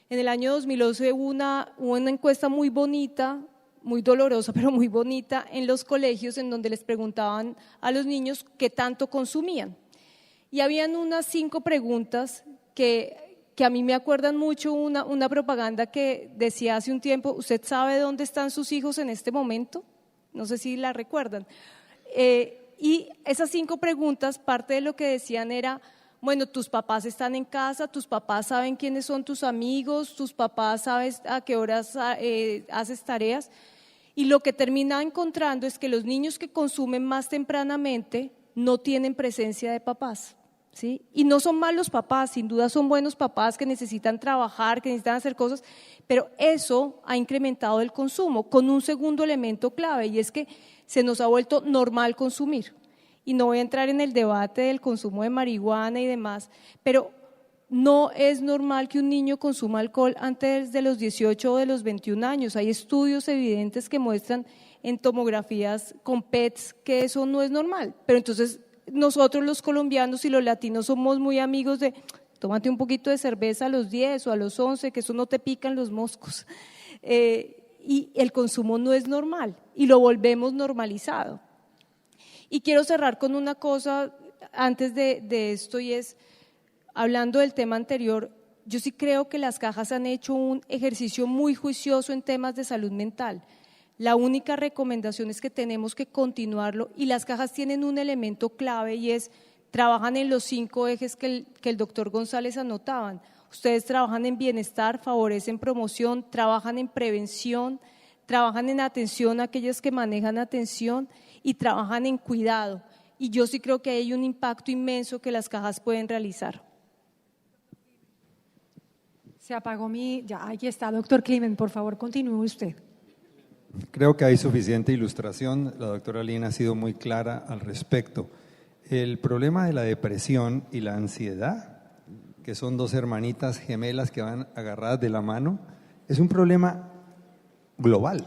en el año 2011 hubo una encuesta muy bonita, muy dolorosa, pero muy bonita, en los colegios, en donde les preguntaban a los niños qué tanto consumían. Y habían unas 5 preguntas que a mí me acuerdan mucho, una propaganda que decía hace un tiempo: ¿usted sabe dónde están sus hijos en este momento? No sé si la recuerdan. Y esas 5 preguntas, parte de lo que decían era, bueno, tus papás están en casa, tus papás saben quiénes son tus amigos, tus papás sabes a qué horas haces tareas. Y lo que termina encontrando es que los niños que consumen más tempranamente no tienen presencia de papás, ¿sí? Y no son malos papás, sin duda son buenos papás que necesitan trabajar, que necesitan hacer cosas, pero eso ha incrementado el consumo con un segundo elemento clave, y es que se nos ha vuelto normal consumir. Y no voy a entrar en el debate del consumo de marihuana y demás, pero no es normal que un niño consuma alcohol antes de los 18 o de los 21 años. Hay estudios evidentes que muestran en tomografías con PETs que eso no es normal. Pero entonces nosotros los colombianos y los latinos somos muy amigos de tómate un poquito de cerveza a los 10 o a los 11, que eso no te pican los moscos. Y el consumo no es normal y lo volvemos normalizado. Y quiero cerrar con una cosa antes de esto, y es, hablando del tema anterior, yo sí creo que las cajas han hecho un ejercicio muy juicioso en temas de salud mental. La única recomendación es que tenemos que continuarlo, y las cajas tienen un elemento clave, y es, trabajan en los 5 ejes que el doctor González anotaban. Ustedes trabajan en bienestar, favorecen promoción, trabajan en prevención, trabajan en atención a aquellos que manejan atención y trabajan en cuidado. Y yo sí creo que hay un impacto inmenso que las cajas pueden realizar. Se apagó ya, aquí está, doctor Climent, por favor, continúe usted. Creo que hay suficiente ilustración, la doctora Lina ha sido muy clara al respecto. El problema de la depresión y la ansiedad, que son 2 hermanitas gemelas que van agarradas de la mano, es un problema global,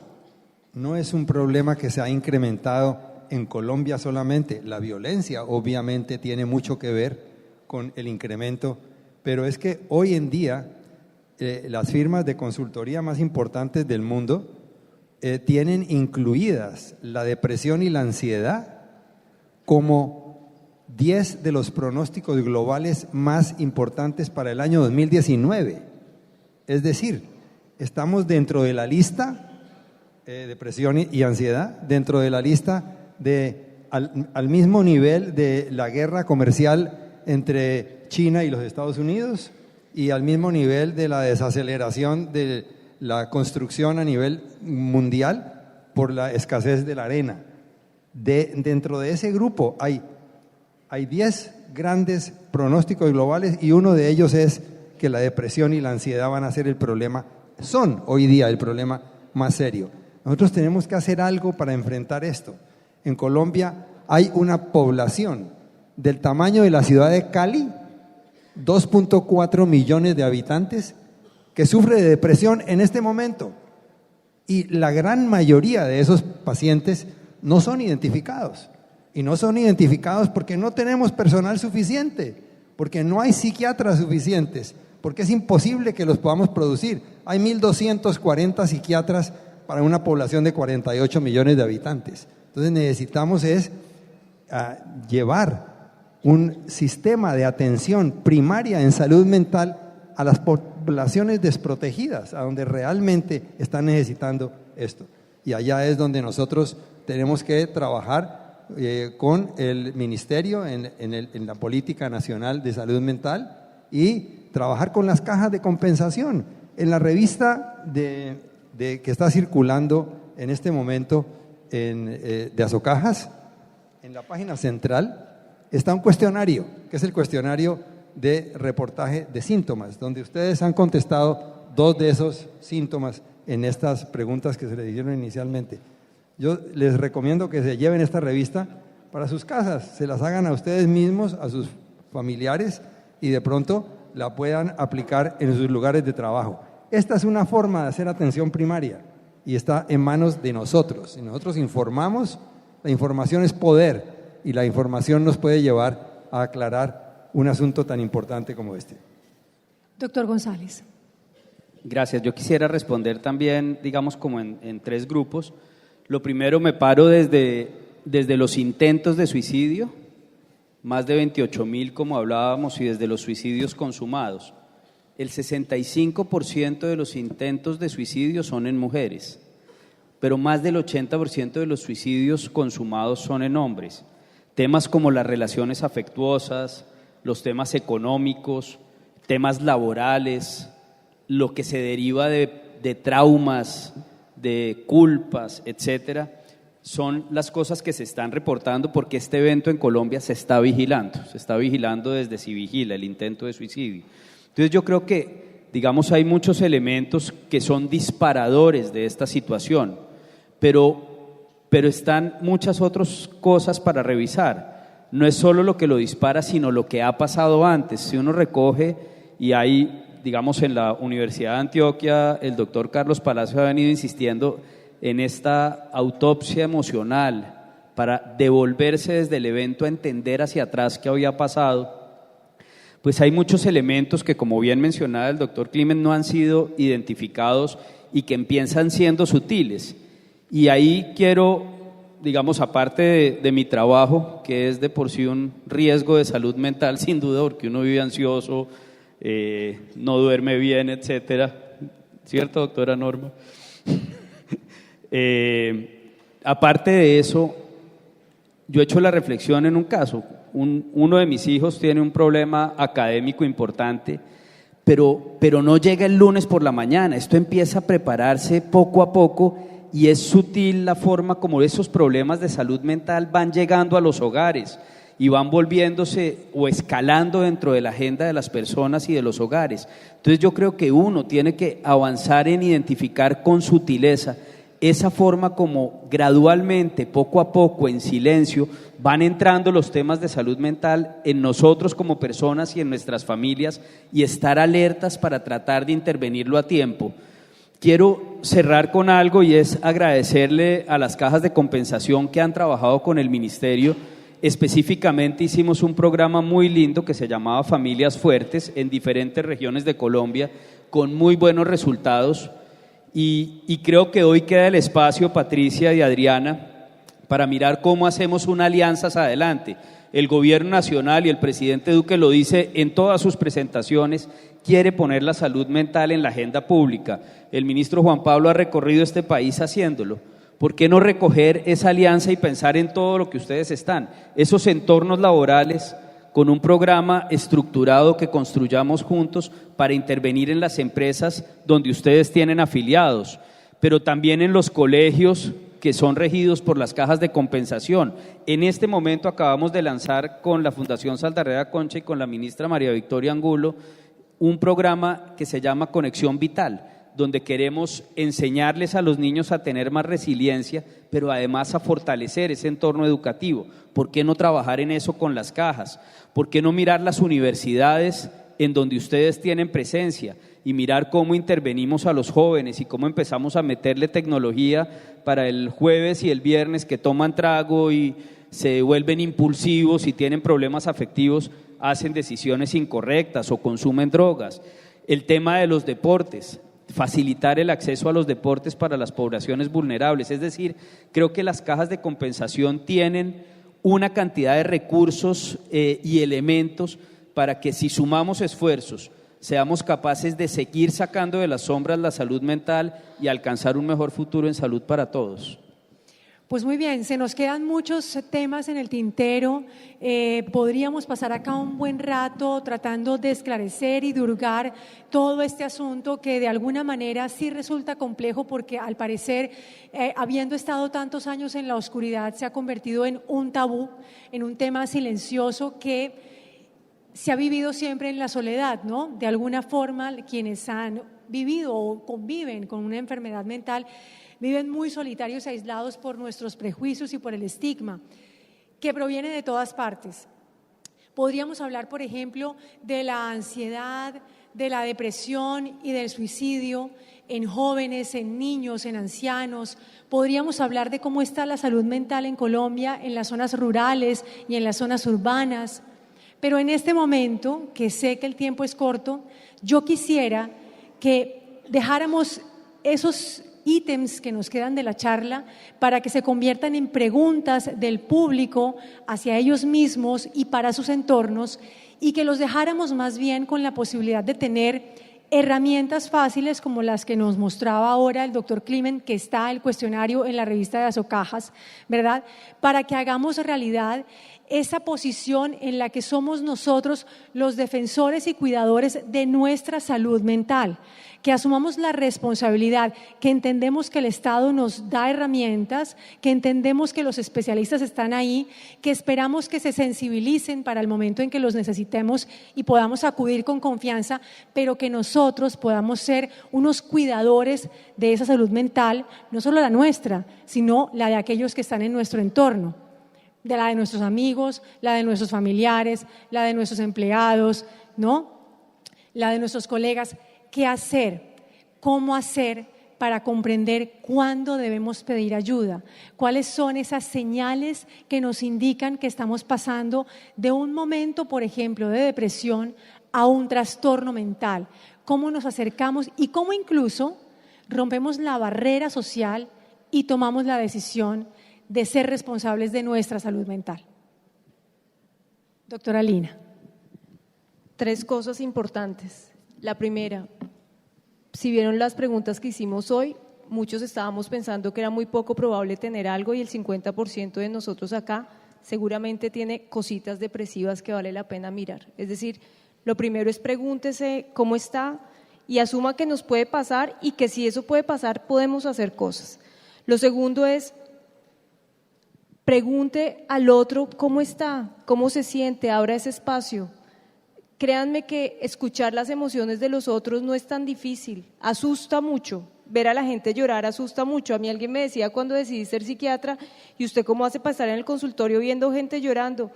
no es un problema que se ha incrementado en Colombia solamente. La violencia obviamente tiene mucho que ver con el incremento, pero es que hoy en día las firmas de consultoría más importantes del mundo tienen incluidas la depresión y la ansiedad como 10 de los pronósticos globales más importantes para el año 2019. Es decir, estamos dentro de la lista, depresión y ansiedad, dentro de la lista al mismo nivel de la guerra comercial entre China y los Estados Unidos, y al mismo nivel de la desaceleración de la construcción a nivel mundial por la escasez de la arena. Dentro de ese grupo hay 10 grandes pronósticos globales, y uno de ellos es que la depresión y la ansiedad van a ser son hoy día el problema más serio. Nosotros tenemos que hacer algo para enfrentar esto. En Colombia hay una población del tamaño de la ciudad de Cali, 2.4 millones de habitantes que sufre de depresión en este momento. Y la gran mayoría de esos pacientes no son identificados. Y no son identificados porque no tenemos personal suficiente, porque no hay psiquiatras suficientes, porque es imposible que los podamos producir. Hay 1.240 psiquiatras para una población de 48 millones de habitantes. Entonces necesitamos llevar un sistema de atención primaria en salud mental a las poblaciones desprotegidas, a donde realmente están necesitando esto. Y allá es donde nosotros tenemos que trabajar con el Ministerio en la Política Nacional de Salud Mental y trabajar con las cajas de compensación. En la revista que está circulando en este momento de Azocajas, en la página central, está un cuestionario, que es el cuestionario de reportaje de síntomas, donde ustedes han contestado 2 de esos síntomas en estas preguntas que se les hicieron inicialmente. Yo les recomiendo que se lleven esta revista para sus casas, se las hagan a ustedes mismos, a sus familiares, y de pronto la puedan aplicar en sus lugares de trabajo. Esta es una forma de hacer atención primaria y está en manos de nosotros. Si nosotros informamos, la información es poder y la información nos puede llevar a aclarar un asunto tan importante como este. Doctor González. Gracias. Yo quisiera responder también, digamos, como en 3 grupos. Lo primero, me paro desde los intentos de suicidio, más de 28.000 como hablábamos, y desde los suicidios consumados. El 65% de los intentos de suicidio son en mujeres, pero más del 80% de los suicidios consumados son en hombres. Temas como las relaciones afectuosas, los temas económicos, temas laborales, lo que se deriva de traumas, de culpas, etcétera, son las cosas que se están reportando porque este evento en Colombia se está vigilando desde Civigila, el intento de suicidio. Entonces yo creo que, digamos, hay muchos elementos que son disparadores de esta situación, pero están muchas otras cosas para revisar. No es solo lo que lo dispara, sino lo que ha pasado antes. Si uno recoge, y hay, digamos, en la Universidad de Antioquia, el doctor Carlos Palacio ha venido insistiendo en esta autopsia emocional para devolverse desde el evento a entender hacia atrás qué había pasado. Pues hay muchos elementos que, como bien mencionaba el doctor Climent, no han sido identificados y que empiezan siendo sutiles. Y ahí quiero, digamos, aparte de mi trabajo, que es de por sí un riesgo de salud mental, sin duda, porque uno vive ansioso, no duerme bien, etcétera. ¿Cierto, doctora Norma? Aparte de eso, yo he hecho la reflexión en un caso. Uno de mis hijos tiene un problema académico importante, pero no llega el lunes por la mañana. Esto empieza a prepararse poco a poco y es sutil la forma como esos problemas de salud mental van llegando a los hogares y van volviéndose o escalando dentro de la agenda de las personas y de los hogares. Entonces yo creo que uno tiene que avanzar en identificar con sutileza esa forma como gradualmente, poco a poco, en silencio, van entrando los temas de salud mental en nosotros como personas y en nuestras familias, y estar alertas para tratar de intervenirlo a tiempo. Quiero cerrar con algo, y es agradecerle a las cajas de compensación que han trabajado con el ministerio. Específicamente hicimos un programa muy lindo que se llamaba Familias Fuertes en diferentes regiones de Colombia, con muy buenos resultados. Y creo que hoy queda el espacio, Patricia y Adriana, para mirar cómo hacemos una alianza hacia adelante. El gobierno nacional, y el presidente Duque lo dice en todas sus presentaciones, quiere poner la salud mental en la agenda pública. El ministro Juan Pablo ha recorrido este país haciéndolo. ¿Por qué no recoger esa alianza y pensar en todo lo que ustedes están? Esos entornos laborales, con un programa estructurado que construyamos juntos para intervenir en las empresas donde ustedes tienen afiliados, pero también en los colegios que son regidos por las cajas de compensación. En este momento acabamos de lanzar con la Fundación Saldarriaga Concha y con la ministra María Victoria Angulo un programa que se llama Conexión Vital, donde queremos enseñarles a los niños a tener más resiliencia, pero además a fortalecer ese entorno educativo. ¿Por qué no trabajar en eso con las cajas? ¿Por qué no mirar las universidades en donde ustedes tienen presencia y mirar cómo intervenimos a los jóvenes y cómo empezamos a meterle tecnología para el jueves y el viernes que toman trago y se vuelven impulsivos y tienen problemas afectivos, hacen decisiones incorrectas o consumen drogas. El tema de los deportes, facilitar el acceso a los deportes para las poblaciones vulnerables. Es decir, creo que las cajas de compensación tienen una cantidad de recursos y elementos para que, si sumamos esfuerzos, seamos capaces de seguir sacando de las sombras la salud mental y alcanzar un mejor futuro en salud para todos. Pues muy bien, se nos quedan muchos temas en el tintero. Podríamos pasar acá un buen rato tratando de esclarecer y de hurgar todo este asunto que de alguna manera sí resulta complejo porque al parecer, habiendo estado tantos años en la oscuridad, se ha convertido en un tabú, en un tema silencioso que se ha vivido siempre en la soledad, ¿no? De alguna forma, quienes han vivido o conviven con una enfermedad mental viven muy solitarios y aislados por nuestros prejuicios y por el estigma que proviene de todas partes. Podríamos hablar, por ejemplo, de la ansiedad, de la depresión y del suicidio en jóvenes, en niños, en ancianos. Podríamos hablar de cómo está la salud mental en Colombia, en las zonas rurales y en las zonas urbanas. Pero en este momento, que sé que el tiempo es corto, yo quisiera que dejáramos esos ítems que nos quedan de la charla para que se conviertan en preguntas del público hacia ellos mismos y para sus entornos, y que los dejáramos más bien con la posibilidad de tener herramientas fáciles como las que nos mostraba ahora el doctor Climent, que está el cuestionario en la revista de Azocajas, ¿verdad? Para que hagamos realidad esa posición en la que somos nosotros los defensores y cuidadores de nuestra salud mental, que asumamos la responsabilidad, que entendemos que el Estado nos da herramientas, que entendemos que los especialistas están ahí, que esperamos que se sensibilicen para el momento en que los necesitemos y podamos acudir con confianza, pero que nosotros podamos ser unos cuidadores de esa salud mental, no solo la nuestra, sino la de aquellos que están en nuestro entorno, de la de nuestros amigos, la de nuestros familiares, la de nuestros empleados, ¿no? La de nuestros colegas. ¿Qué hacer? ¿Cómo hacer para comprender cuándo debemos pedir ayuda? ¿Cuáles son esas señales que nos indican que estamos pasando de un momento, por ejemplo, de depresión a un trastorno mental? ¿Cómo nos acercamos y cómo incluso rompemos la barrera social y tomamos la decisión de ser responsables de nuestra salud mental? Doctora Lina. 3 cosas importantes. La primera, si vieron las preguntas que hicimos hoy, muchos estábamos pensando que era muy poco probable tener algo y el 50% de nosotros acá seguramente tiene cositas depresivas que vale la pena mirar. Es decir, lo primero es pregúntese cómo está y asuma que nos puede pasar y que si eso puede pasar podemos hacer cosas. Lo segundo es pregunte al otro cómo está, cómo se siente, abra ese espacio. Créanme que escuchar las emociones de los otros no es tan difícil, asusta mucho, ver a la gente llorar asusta mucho. A mí alguien me decía cuando decidí ser psiquiatra, ¿y usted cómo hace para estar en el consultorio viendo gente llorando?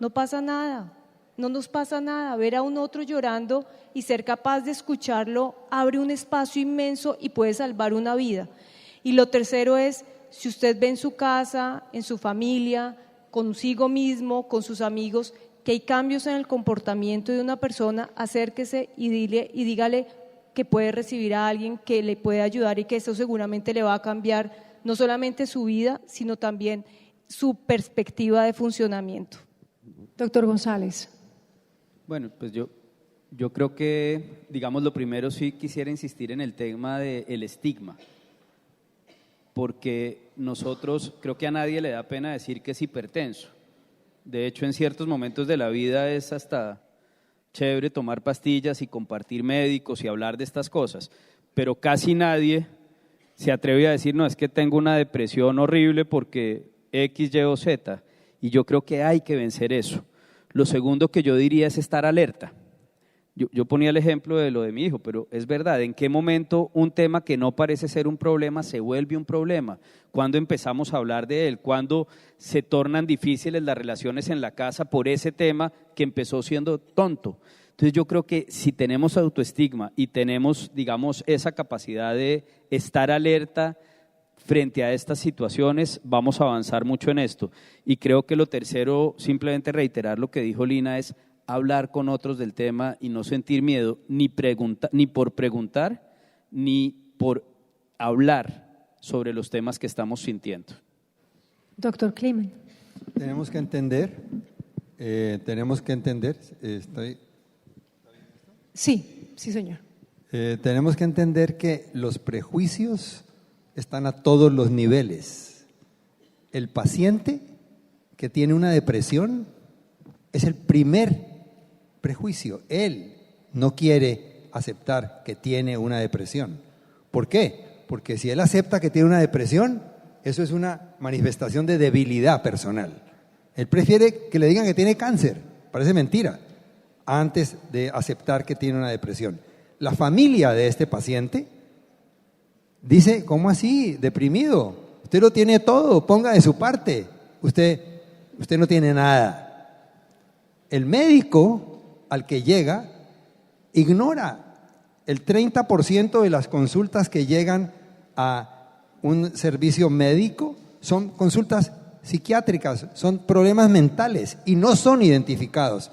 No pasa nada, no nos pasa nada, ver a un otro llorando y ser capaz de escucharlo abre un espacio inmenso y puede salvar una vida. Y lo tercero es, si usted ve en su casa, en su familia, consigo mismo, con sus amigos, que hay cambios en el comportamiento de una persona, acérquese y dígale que puede recibir a alguien que le puede ayudar y que eso seguramente le va a cambiar no solamente su vida, sino también su perspectiva de funcionamiento. Doctor González. Bueno, pues yo creo que, digamos, lo primero sí quisiera insistir en el tema del estigma, porque nosotros, creo que a nadie le da pena decir que es hipertenso. De hecho, en ciertos momentos de la vida es hasta chévere tomar pastillas y compartir médicos y hablar de estas cosas, pero casi nadie se atreve a decir, no, es que tengo una depresión horrible porque X, Y o Z, y yo creo que hay que vencer eso. Lo segundo que yo diría es estar alerta. Yo ponía el ejemplo de lo de mi hijo, pero es verdad, ¿en qué momento un tema que no parece ser un problema se vuelve un problema? ¿Cuándo empezamos a hablar de él? ¿Cuándo se tornan difíciles las relaciones en la casa por ese tema que empezó siendo tonto? Entonces yo creo que si tenemos autoestigma y tenemos, digamos, esa capacidad de estar alerta frente a estas situaciones, vamos a avanzar mucho en esto. Y creo que lo tercero, simplemente reiterar lo que dijo Lina, es hablar con otros del tema y no sentir miedo ni por preguntar ni por hablar sobre los temas que estamos sintiendo. Doctor Climent. Tenemos que entender, Sí, señor. tenemos que entender que los prejuicios están a todos los niveles. El paciente que tiene una depresión es el primer prejuicio. Él no quiere aceptar que tiene una depresión. ¿Por qué? Porque si él acepta que tiene una depresión, eso es una manifestación de debilidad personal. Él prefiere que le digan que tiene cáncer, parece mentira, antes de aceptar que tiene una depresión. La familia de este paciente dice, ¿cómo así? Deprimido. Usted lo tiene todo, ponga de su parte. Usted no tiene nada. El médico al que llega ignora el 30% de las consultas que llegan a un servicio médico son consultas psiquiátricas, son problemas mentales y no son identificados.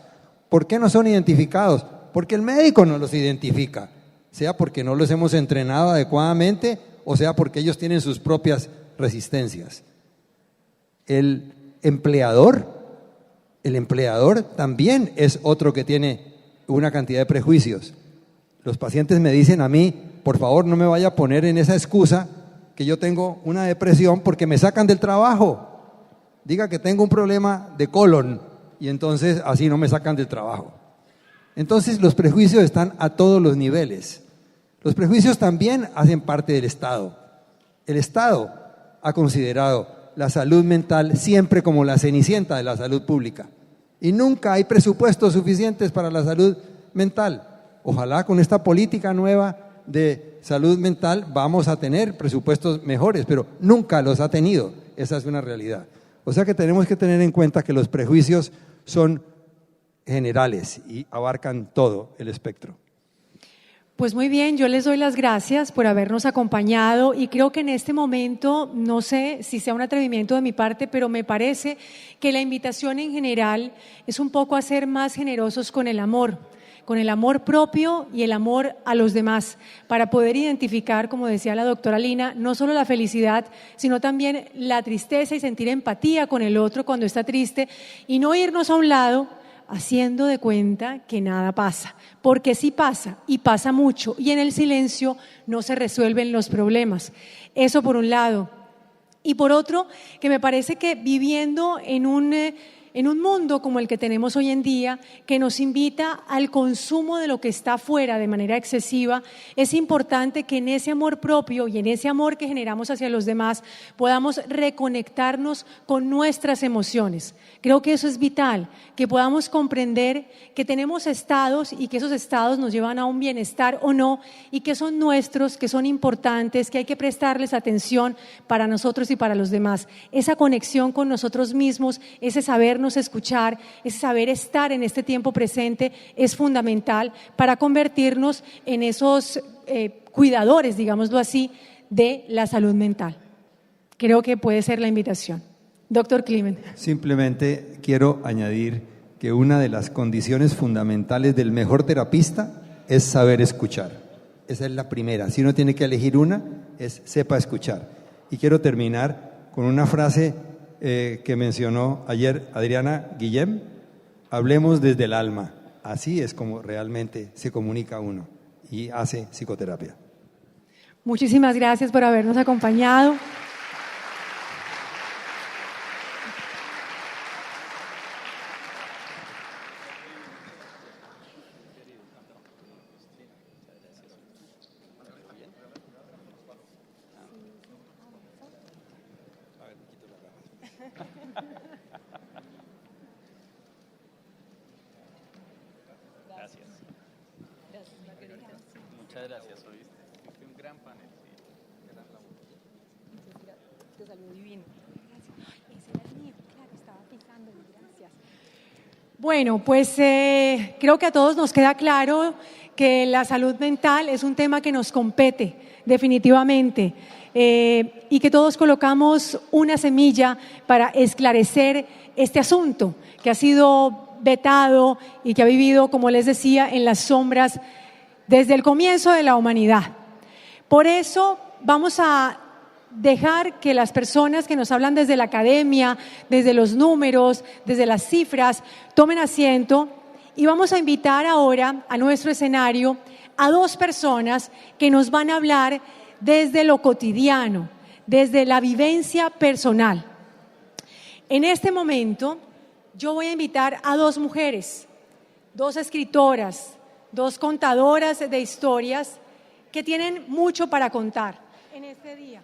¿Por qué no son identificados? Porque el médico no los identifica, sea porque no los hemos entrenado adecuadamente o sea porque ellos tienen sus propias resistencias. El empleador también es otro que tiene una cantidad de prejuicios. Los pacientes me dicen a mí, por favor no me vaya a poner en esa excusa que yo tengo una depresión porque me sacan del trabajo. Diga que tengo un problema de colon y entonces así no me sacan del trabajo. Entonces los prejuicios están a todos los niveles. Los prejuicios también hacen parte del Estado. El Estado ha considerado la salud mental siempre como la cenicienta de la salud pública y nunca hay presupuestos suficientes para la salud mental. Ojalá con esta política nueva de salud mental vamos a tener presupuestos mejores, pero nunca los ha tenido. Esa es una realidad. O sea que tenemos que tener en cuenta que los prejuicios son generales y abarcan todo el espectro. Pues muy bien, yo les doy las gracias por habernos acompañado y creo que en este momento, no sé si sea un atrevimiento de mi parte, pero me parece que la invitación en general es un poco a ser más generosos con el amor propio y el amor a los demás, para poder identificar, como decía la doctora Lina, no solo la felicidad, sino también la tristeza y sentir empatía con el otro cuando está triste y no irnos a un lado haciendo de cuenta que nada pasa, porque sí pasa y pasa mucho y en el silencio no se resuelven los problemas. Eso por un lado. Y por otro, que me parece que viviendo en un mundo como el que tenemos hoy en día, que nos invita al consumo de lo que está afuera de manera excesiva, es importante que en ese amor propio y en ese amor que generamos hacia los demás podamos reconectarnos con nuestras emociones. Creo que eso es vital, que podamos comprender que tenemos estados y que esos estados nos llevan a un bienestar o no y que son nuestros, que son importantes, que hay que prestarles atención para nosotros y para los demás. Esa conexión con nosotros mismos, ese sabernos escuchar, ese saber estar en este tiempo presente es fundamental para convertirnos en esos cuidadores, digámoslo así, de la salud mental. Creo que puede ser la invitación. Doctor Climent. Simplemente quiero añadir que una de las condiciones fundamentales del mejor terapista es saber escuchar. Esa es la primera. Si uno tiene que elegir una, es sepa escuchar. Y quiero terminar con una frase que mencionó ayer Adriana Guillem: hablemos desde el alma. Así es como realmente se comunica uno y hace psicoterapia. Muchísimas gracias por habernos acompañado. Muchas gracias, oíste. Fue un gran panel. Te salió divino. Ese era el mío, claro, estaba fijándolo, gracias. Bueno, pues creo que a todos nos queda claro que la salud mental es un tema que nos compete definitivamente y que todos colocamos una semilla para esclarecer este asunto que ha sido vetado y que ha vivido, como les decía, en las sombras desde el comienzo de la humanidad. Por eso vamos a dejar que las personas que nos hablan desde la academia, desde los números, desde las cifras, tomen asiento y vamos a invitar ahora a nuestro escenario a dos personas que nos van a hablar desde lo cotidiano, desde la vivencia personal. En este momento yo voy a invitar a dos mujeres, dos escritoras, dos contadoras de historias que tienen mucho para contar en este día,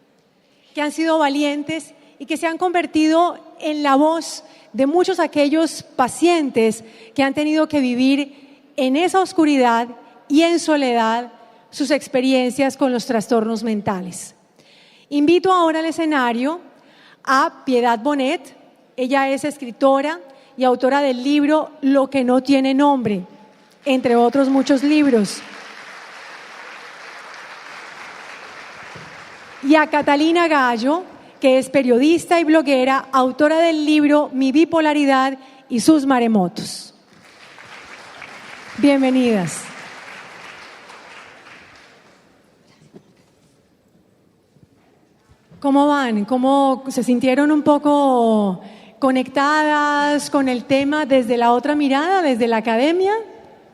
que han sido valientes y que se han convertido en la voz de muchos aquellos pacientes que han tenido que vivir en esa oscuridad y en soledad sus experiencias con los trastornos mentales. Invito ahora al escenario a Piedad Bonet. Ella es escritora y autora del libro Lo que no tiene nombre, entre otros muchos libros. Y a Catalina Gallo, que es periodista y bloguera, autora del libro Mi bipolaridad y sus maremotos. Bienvenidas. ¿Cómo van? ¿Cómo se sintieron un poco conectadas con el tema desde la otra mirada, desde la academia?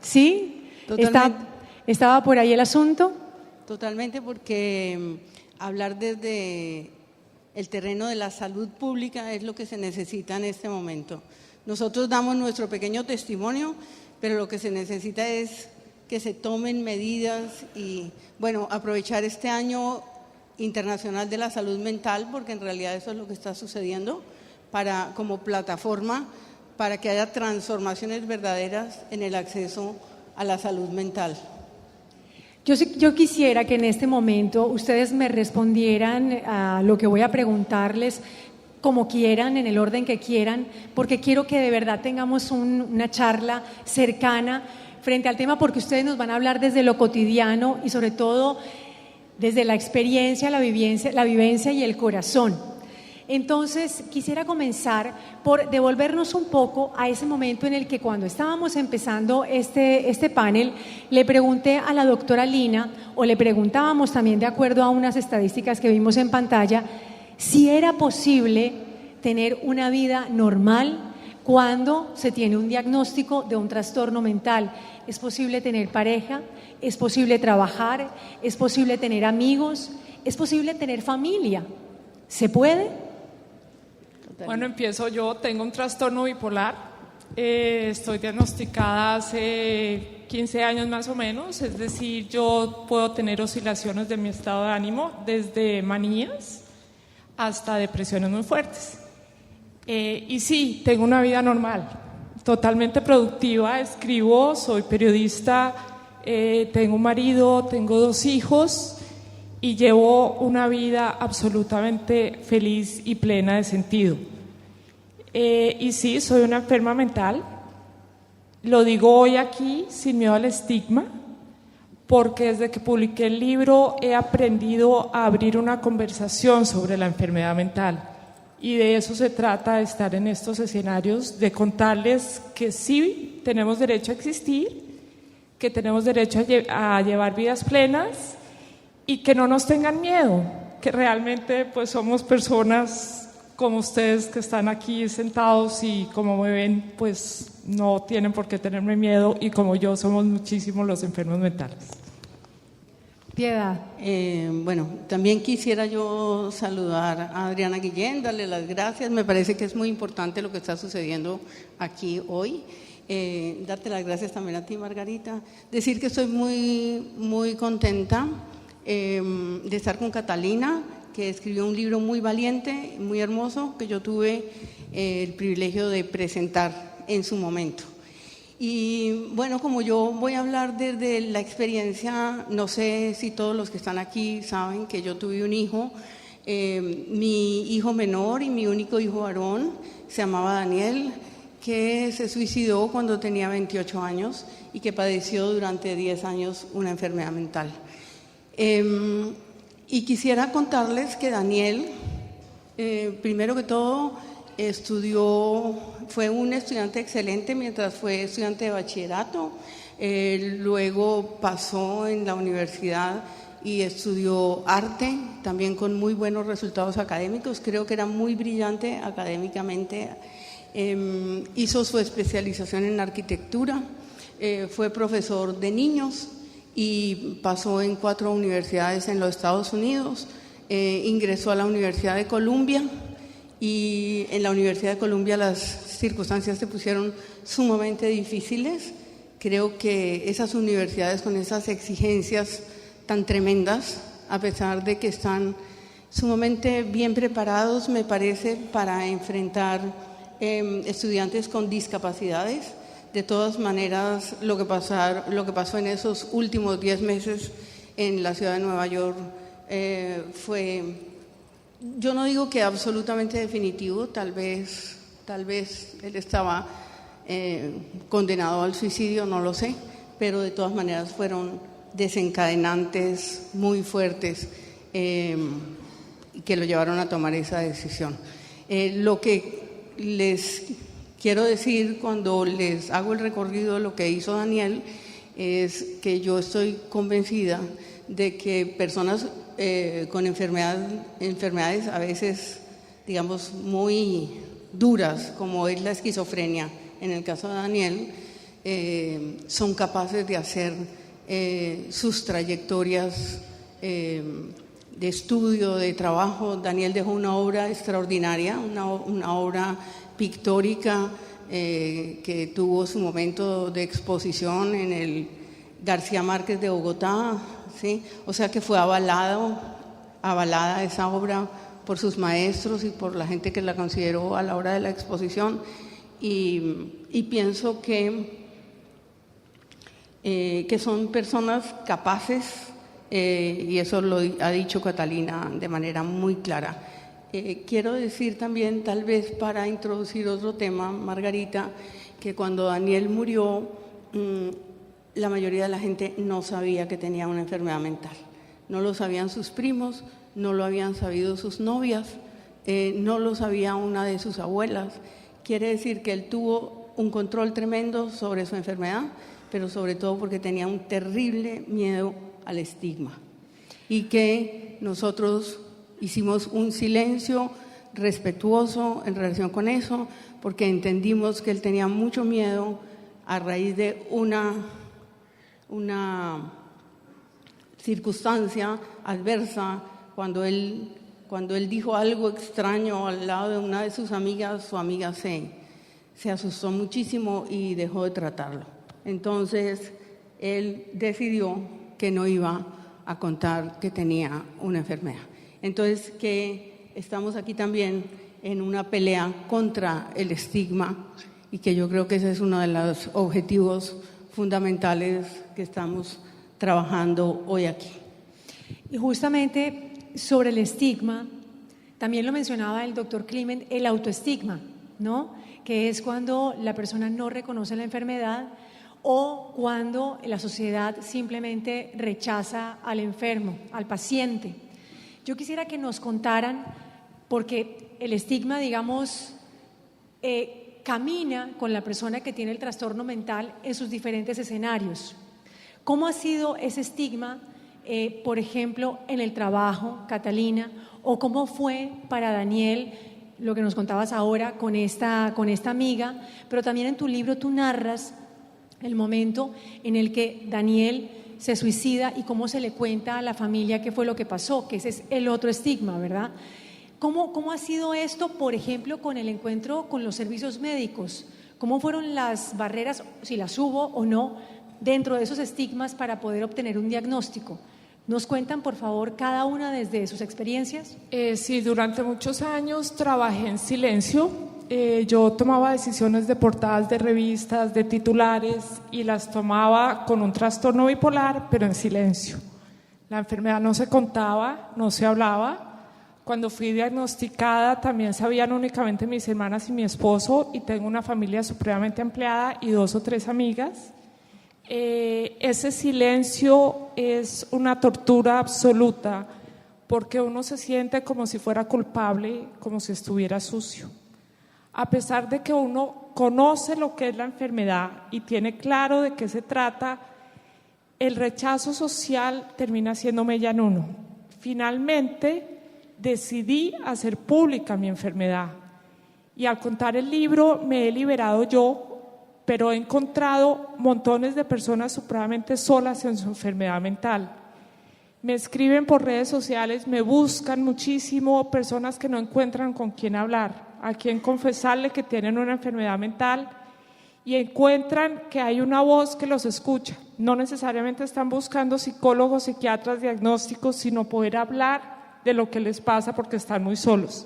¿Sí? Totalmente. ¿Estaba por ahí el asunto? Totalmente, porque hablar desde el terreno de la salud pública es lo que se necesita en este momento. Nosotros damos nuestro pequeño testimonio, pero lo que se necesita es que se tomen medidas y, bueno, aprovechar este año internacional de la salud mental, porque en realidad eso es lo que está sucediendo, como plataforma para que haya transformaciones verdaderas en el acceso a la salud mental. Yo quisiera que en este momento ustedes me respondieran a lo que voy a preguntarles como quieran, en el orden que quieran, porque quiero que de verdad tengamos una charla cercana frente al tema, porque ustedes nos van a hablar desde lo cotidiano y sobre todo desde la experiencia, la vivencia y el corazón. Entonces, quisiera comenzar por devolvernos un poco a ese momento en el que cuando estábamos empezando este panel, le pregunté a la doctora Lina, o le preguntábamos también de acuerdo a unas estadísticas que vimos en pantalla, si era posible tener una vida normal cuando se tiene un diagnóstico de un trastorno mental. ¿Es posible tener pareja? ¿Es posible trabajar? ¿Es posible tener amigos? ¿Es posible tener familia? ¿Se puede? Bueno, empiezo yo. Tengo un trastorno bipolar. Estoy diagnosticada hace 15 años más o menos. Es decir, yo puedo tener oscilaciones de mi estado de ánimo, desde manías hasta depresiones muy fuertes. Y sí, tengo una vida normal, totalmente productiva. Escribo, soy periodista, tengo un marido, tengo 2 hijos y llevo una vida absolutamente feliz y plena de sentido. Y sí, soy una enferma mental. Lo digo hoy aquí sin miedo al estigma, porque desde que publiqué el libro he aprendido a abrir una conversación sobre la enfermedad mental. Y de eso se trata, de estar en estos escenarios, de contarles que sí tenemos derecho a existir, que tenemos derecho a llevar vidas plenas y que no nos tengan miedo, que realmente pues somos personas como ustedes que están aquí sentados y como me ven, pues no tienen por qué tenerme miedo, y como yo somos muchísimos los enfermos mentales. Piedad. Bueno, también quisiera yo saludar a Adriana Guillén, darle las gracias. Me parece que es muy importante lo que está sucediendo aquí hoy. Darte las gracias también a ti, Margarita. Decir que estoy muy, muy contenta de estar con Catalina, que escribió un libro muy valiente, muy hermoso, que yo tuve el privilegio de presentar en su momento. Y bueno, como yo voy a hablar desde la experiencia, no sé si todos los que están aquí saben que yo tuve un hijo, mi hijo menor y mi único hijo varón se llamaba Daniel, que se suicidó cuando tenía 28 años y que padeció durante 10 años una enfermedad mental. Y quisiera contarles que Daniel, primero que todo, fue un estudiante excelente mientras fue estudiante de bachillerato. Luego pasó en la universidad y estudió arte, también con muy buenos resultados académicos. Creo que era muy brillante académicamente. Hizo su especialización en arquitectura, fue profesor de niños y pasó en 4 universidades en los Estados Unidos. Ingresó a la Universidad de Columbia y en la Universidad de Columbia las circunstancias se pusieron sumamente difíciles. Creo que esas universidades con esas exigencias tan tremendas, a pesar de que están sumamente bien preparados, me parece, para enfrentar estudiantes con discapacidades. De todas maneras, lo que pasó en esos últimos 10 meses en la ciudad de Nueva York fue, yo no digo que absolutamente definitivo, tal vez él estaba condenado al suicidio, no lo sé, pero de todas maneras fueron desencadenantes muy fuertes que lo llevaron a tomar esa decisión. Lo que les quiero decir cuando les hago el recorrido de lo que hizo Daniel es que yo estoy convencida de que personas con enfermedades a veces, digamos, muy duras, como es la esquizofrenia, en el caso de Daniel, son capaces de hacer sus trayectorias de estudio, de trabajo. Daniel dejó una obra extraordinaria, una obra pictórica que tuvo su momento de exposición en el García Márquez de Bogotá, ¿sí? O sea que fue avalada esa obra por sus maestros y por la gente que la consideró a la hora de la exposición, y pienso que son personas capaces, y eso lo ha dicho Catalina de manera muy clara. Quiero decir también, tal vez para introducir otro tema, Margarita, que cuando Daniel murió, la mayoría de la gente no sabía que tenía una enfermedad mental. No lo sabían sus primos, no lo habían sabido sus novias, no lo sabía una de sus abuelas. Quiere decir que él tuvo un control tremendo sobre su enfermedad, pero sobre todo porque tenía un terrible miedo al estigma, y que nosotros hicimos un silencio respetuoso en relación con eso, porque entendimos que él tenía mucho miedo a raíz de una circunstancia adversa. Cuando él dijo algo extraño al lado de una de sus amigas, su amiga se asustó muchísimo y dejó de tratarlo. Entonces él decidió que no iba a contar que tenía una enfermedad. Entonces, que estamos aquí también en una pelea contra el estigma, y que yo creo que ese es uno de los objetivos fundamentales que estamos trabajando hoy aquí. Y justamente sobre el estigma, también lo mencionaba el doctor Clement, el autoestigma, ¿no? Que es cuando la persona no reconoce la enfermedad o cuando la sociedad simplemente rechaza al enfermo, al paciente. Yo quisiera que nos contaran, porque el estigma, digamos, camina con la persona que tiene el trastorno mental en sus diferentes escenarios. ¿Cómo ha sido ese estigma, por ejemplo, en el trabajo, Catalina? ¿O cómo fue para Daniel, lo que nos contabas ahora con esta amiga? Pero también en tu libro tú narras el momento en el que Daniel se suicida y cómo se le cuenta a la familia qué fue lo que pasó, que ese es el otro estigma, ¿verdad? ¿Cómo ha sido esto, por ejemplo, con el encuentro con los servicios médicos? ¿Cómo fueron las barreras, si las hubo o no, dentro de esos estigmas para poder obtener un diagnóstico? ¿Nos cuentan, por favor, cada una desde sus experiencias? Sí, durante muchos años trabajé en silencio. Yo tomaba decisiones de portadas de revistas, de titulares, y las tomaba con un trastorno bipolar, pero en silencio. La enfermedad no se contaba, no se hablaba. Cuando fui diagnosticada también sabían únicamente mis hermanas y mi esposo, y tengo una familia supremamente ampliada y 2 o 3 amigas. Ese silencio es una tortura absoluta, porque uno se siente como si fuera culpable, como si estuviera sucio. A pesar de que uno conoce lo que es la enfermedad y tiene claro de qué se trata, el rechazo social termina siendo mella en uno. Finalmente decidí hacer pública mi enfermedad, y al contar el libro me he liberado yo, pero he encontrado montones de personas supremamente solas en su enfermedad mental. Me escriben por redes sociales, me buscan muchísimo, personas que no encuentran con quién hablar, a quien confesarle que tienen una enfermedad mental, y encuentran que hay una voz que los escucha. No necesariamente están buscando psicólogos, psiquiatras, diagnósticos, sino poder hablar de lo que les pasa porque están muy solos.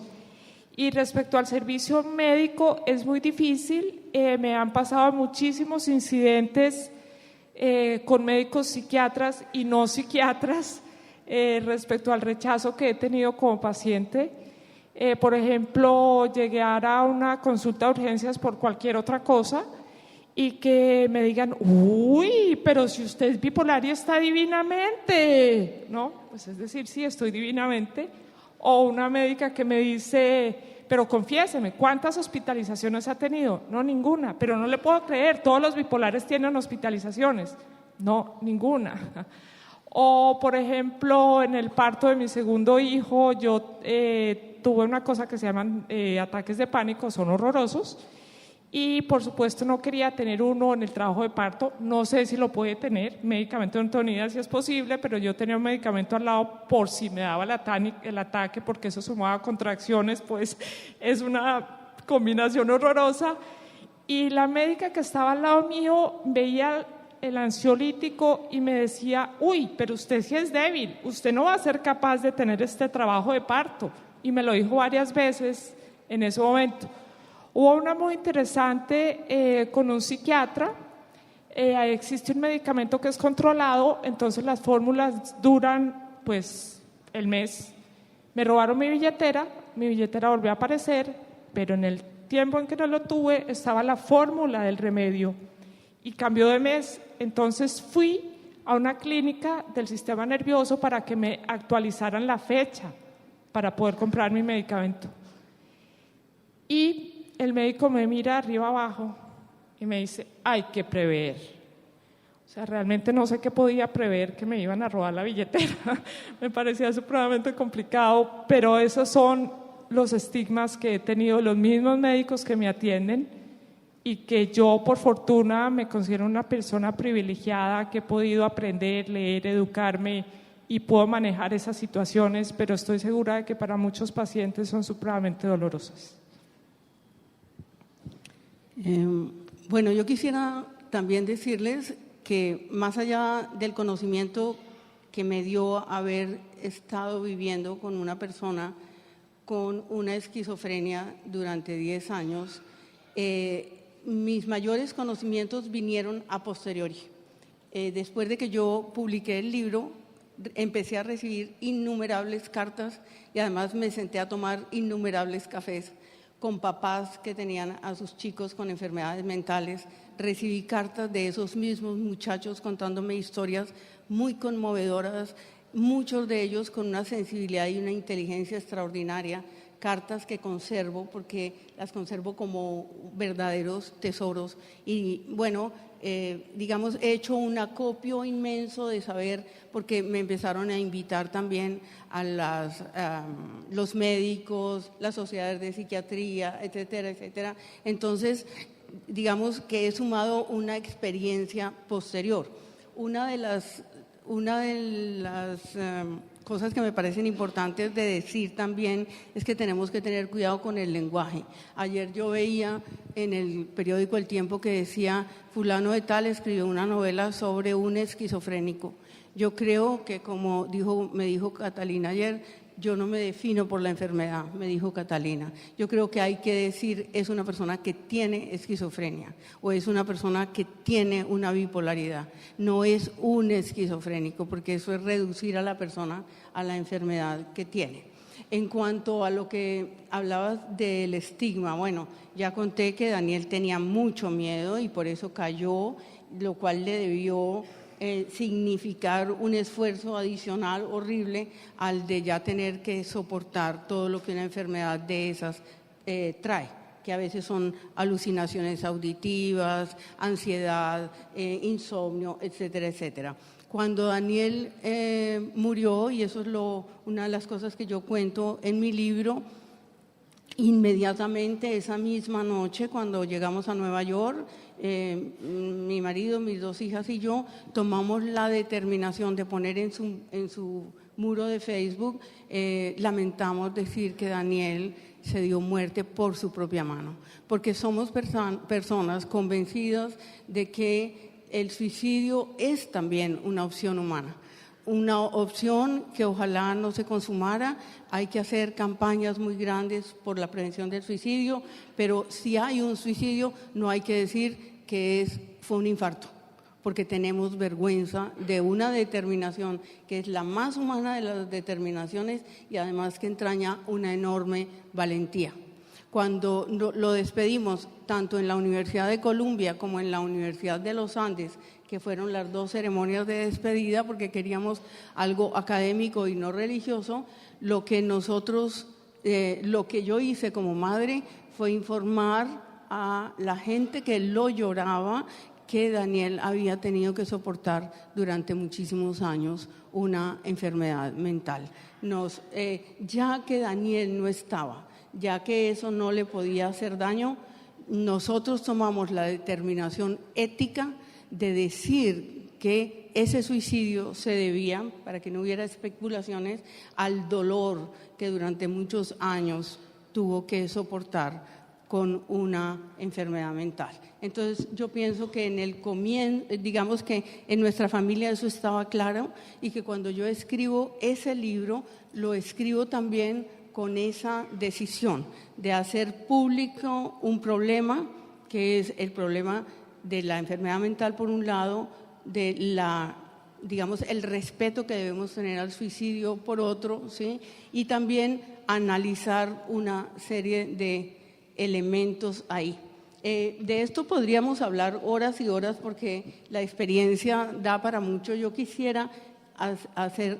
Y respecto al servicio médico es muy difícil. Me han pasado muchísimos incidentes con médicos psiquiatras y no psiquiatras respecto al rechazo que he tenido como paciente. Por ejemplo, llegar a una consulta de urgencias por cualquier otra cosa y que me digan, uy, pero si usted es bipolar y está divinamente, ¿no? Pues es decir, sí, estoy divinamente. O una médica que me dice, pero confiéseme, ¿cuántas hospitalizaciones ha tenido? No, ninguna, pero no le puedo creer, todos los bipolares tienen hospitalizaciones. No, ninguna. O, por ejemplo, en el parto de mi segundo hijo, yo tuve una cosa que se llaman ataques de pánico, son horrorosos. Y por supuesto no quería tener uno en el trabajo de parto, no sé si lo puede tener, medicamento no tengo ni idea si es posible, pero yo tenía un medicamento al lado por si me daba el ataque, porque eso sumaba contracciones, pues es una combinación horrorosa. Y la médica que estaba al lado mío veía el ansiolítico y me decía, uy, pero usted sí es débil, usted no va a ser capaz de tener este trabajo de parto, y me lo dijo varias veces en ese momento. Hubo una muy interesante con un psiquiatra. Existe un medicamento que es controlado, entonces las fórmulas duran pues el mes. Me robaron mi billetera volvió a aparecer, pero en el tiempo en que no lo tuve estaba la fórmula del remedio y cambió de mes. Entonces fui a una clínica del sistema nervioso para que me actualizaran la fecha para poder comprar mi medicamento. Y el médico me mira arriba abajo y me dice, hay que prever. O sea, realmente no sé qué podía prever, que me iban a robar la billetera. Me parecía supremamente complicado, pero esos son los estigmas que he tenido los mismos médicos que me atienden, y que yo, por fortuna, me considero una persona privilegiada, que he podido aprender, leer, educarme y puedo manejar esas situaciones, pero estoy segura de que para muchos pacientes son supremamente dolorosas. Bueno, yo quisiera también decirles que más allá del conocimiento que me dio haber estado viviendo con una persona con una esquizofrenia durante 10 años, mis mayores conocimientos vinieron a posteriori. Después de que yo publiqué el libro, empecé a recibir innumerables cartas y además me senté a tomar innumerables cafés con papás que tenían a sus chicos con enfermedades mentales. Recibí cartas de esos mismos muchachos contándome historias muy conmovedoras, muchos de ellos con una sensibilidad y una inteligencia extraordinaria, cartas que conservo porque las conservo como verdaderos tesoros. Y bueno, digamos, he hecho un acopio inmenso de saber, porque me empezaron a invitar también a los médicos, las sociedades de psiquiatría, etcétera, etcétera. Entonces, digamos que he sumado una experiencia posterior. Una de las cosas que me parecen importantes de decir también es que tenemos que tener cuidado con el lenguaje. Ayer yo veía en el periódico El Tiempo que decía, fulano de tal escribió una novela sobre un esquizofrénico. Yo creo que, como me dijo Catalina ayer, yo no me defino por la enfermedad, me dijo Catalina. Yo creo que hay que decir, es una persona que tiene esquizofrenia o es una persona que tiene una bipolaridad. No es un esquizofrénico, porque eso es reducir a la persona a la enfermedad que tiene. En cuanto a lo que hablabas del estigma, bueno, ya conté que Daniel tenía mucho miedo y por eso cayó, lo cual le debió significar un esfuerzo adicional horrible al de ya tener que soportar todo lo que una enfermedad de esas trae, que a veces son alucinaciones auditivas, ansiedad, insomnio, etcétera, etcétera. Cuando Daniel murió, y eso es una de las cosas que yo cuento en mi libro, inmediatamente esa misma noche, cuando llegamos a Nueva York, mi marido, mis 2 hijas y yo tomamos la determinación de poner en su muro de Facebook, lamentamos decir que Daniel se dio muerte por su propia mano, porque somos personas convencidas de que el suicidio es también una opción humana, una opción que ojalá no se consumara. Hay que hacer campañas muy grandes por la prevención del suicidio, pero si hay un suicidio no hay que decir que fue un infarto, porque tenemos vergüenza de una determinación que es la más humana de las determinaciones y además que entraña una enorme valentía. Cuando lo despedimos tanto en la Universidad de Columbia como en la Universidad de los Andes, que fueron las 2 ceremonias de despedida porque queríamos algo académico y no religioso, lo que yo hice como madre fue informar a la gente que lo lloraba que Daniel había tenido que soportar durante muchísimos años una enfermedad mental. Ya que Daniel no estaba, ya que eso no le podía hacer daño, nosotros tomamos la determinación ética de decir que ese suicidio se debía, para que no hubiera especulaciones, al dolor que durante muchos años tuvo que soportar con una enfermedad mental. Entonces yo pienso que en el comienzo, digamos que en nuestra familia eso estaba claro y que cuando yo escribo ese libro, lo escribo también con esa decisión de hacer público un problema, que es el problema de la enfermedad mental por un lado, de el respeto que debemos tener al suicidio por otro, ¿sí? Y también analizar una serie de elementos ahí. De esto podríamos hablar horas y horas porque la experiencia da para mucho. Yo quisiera hacer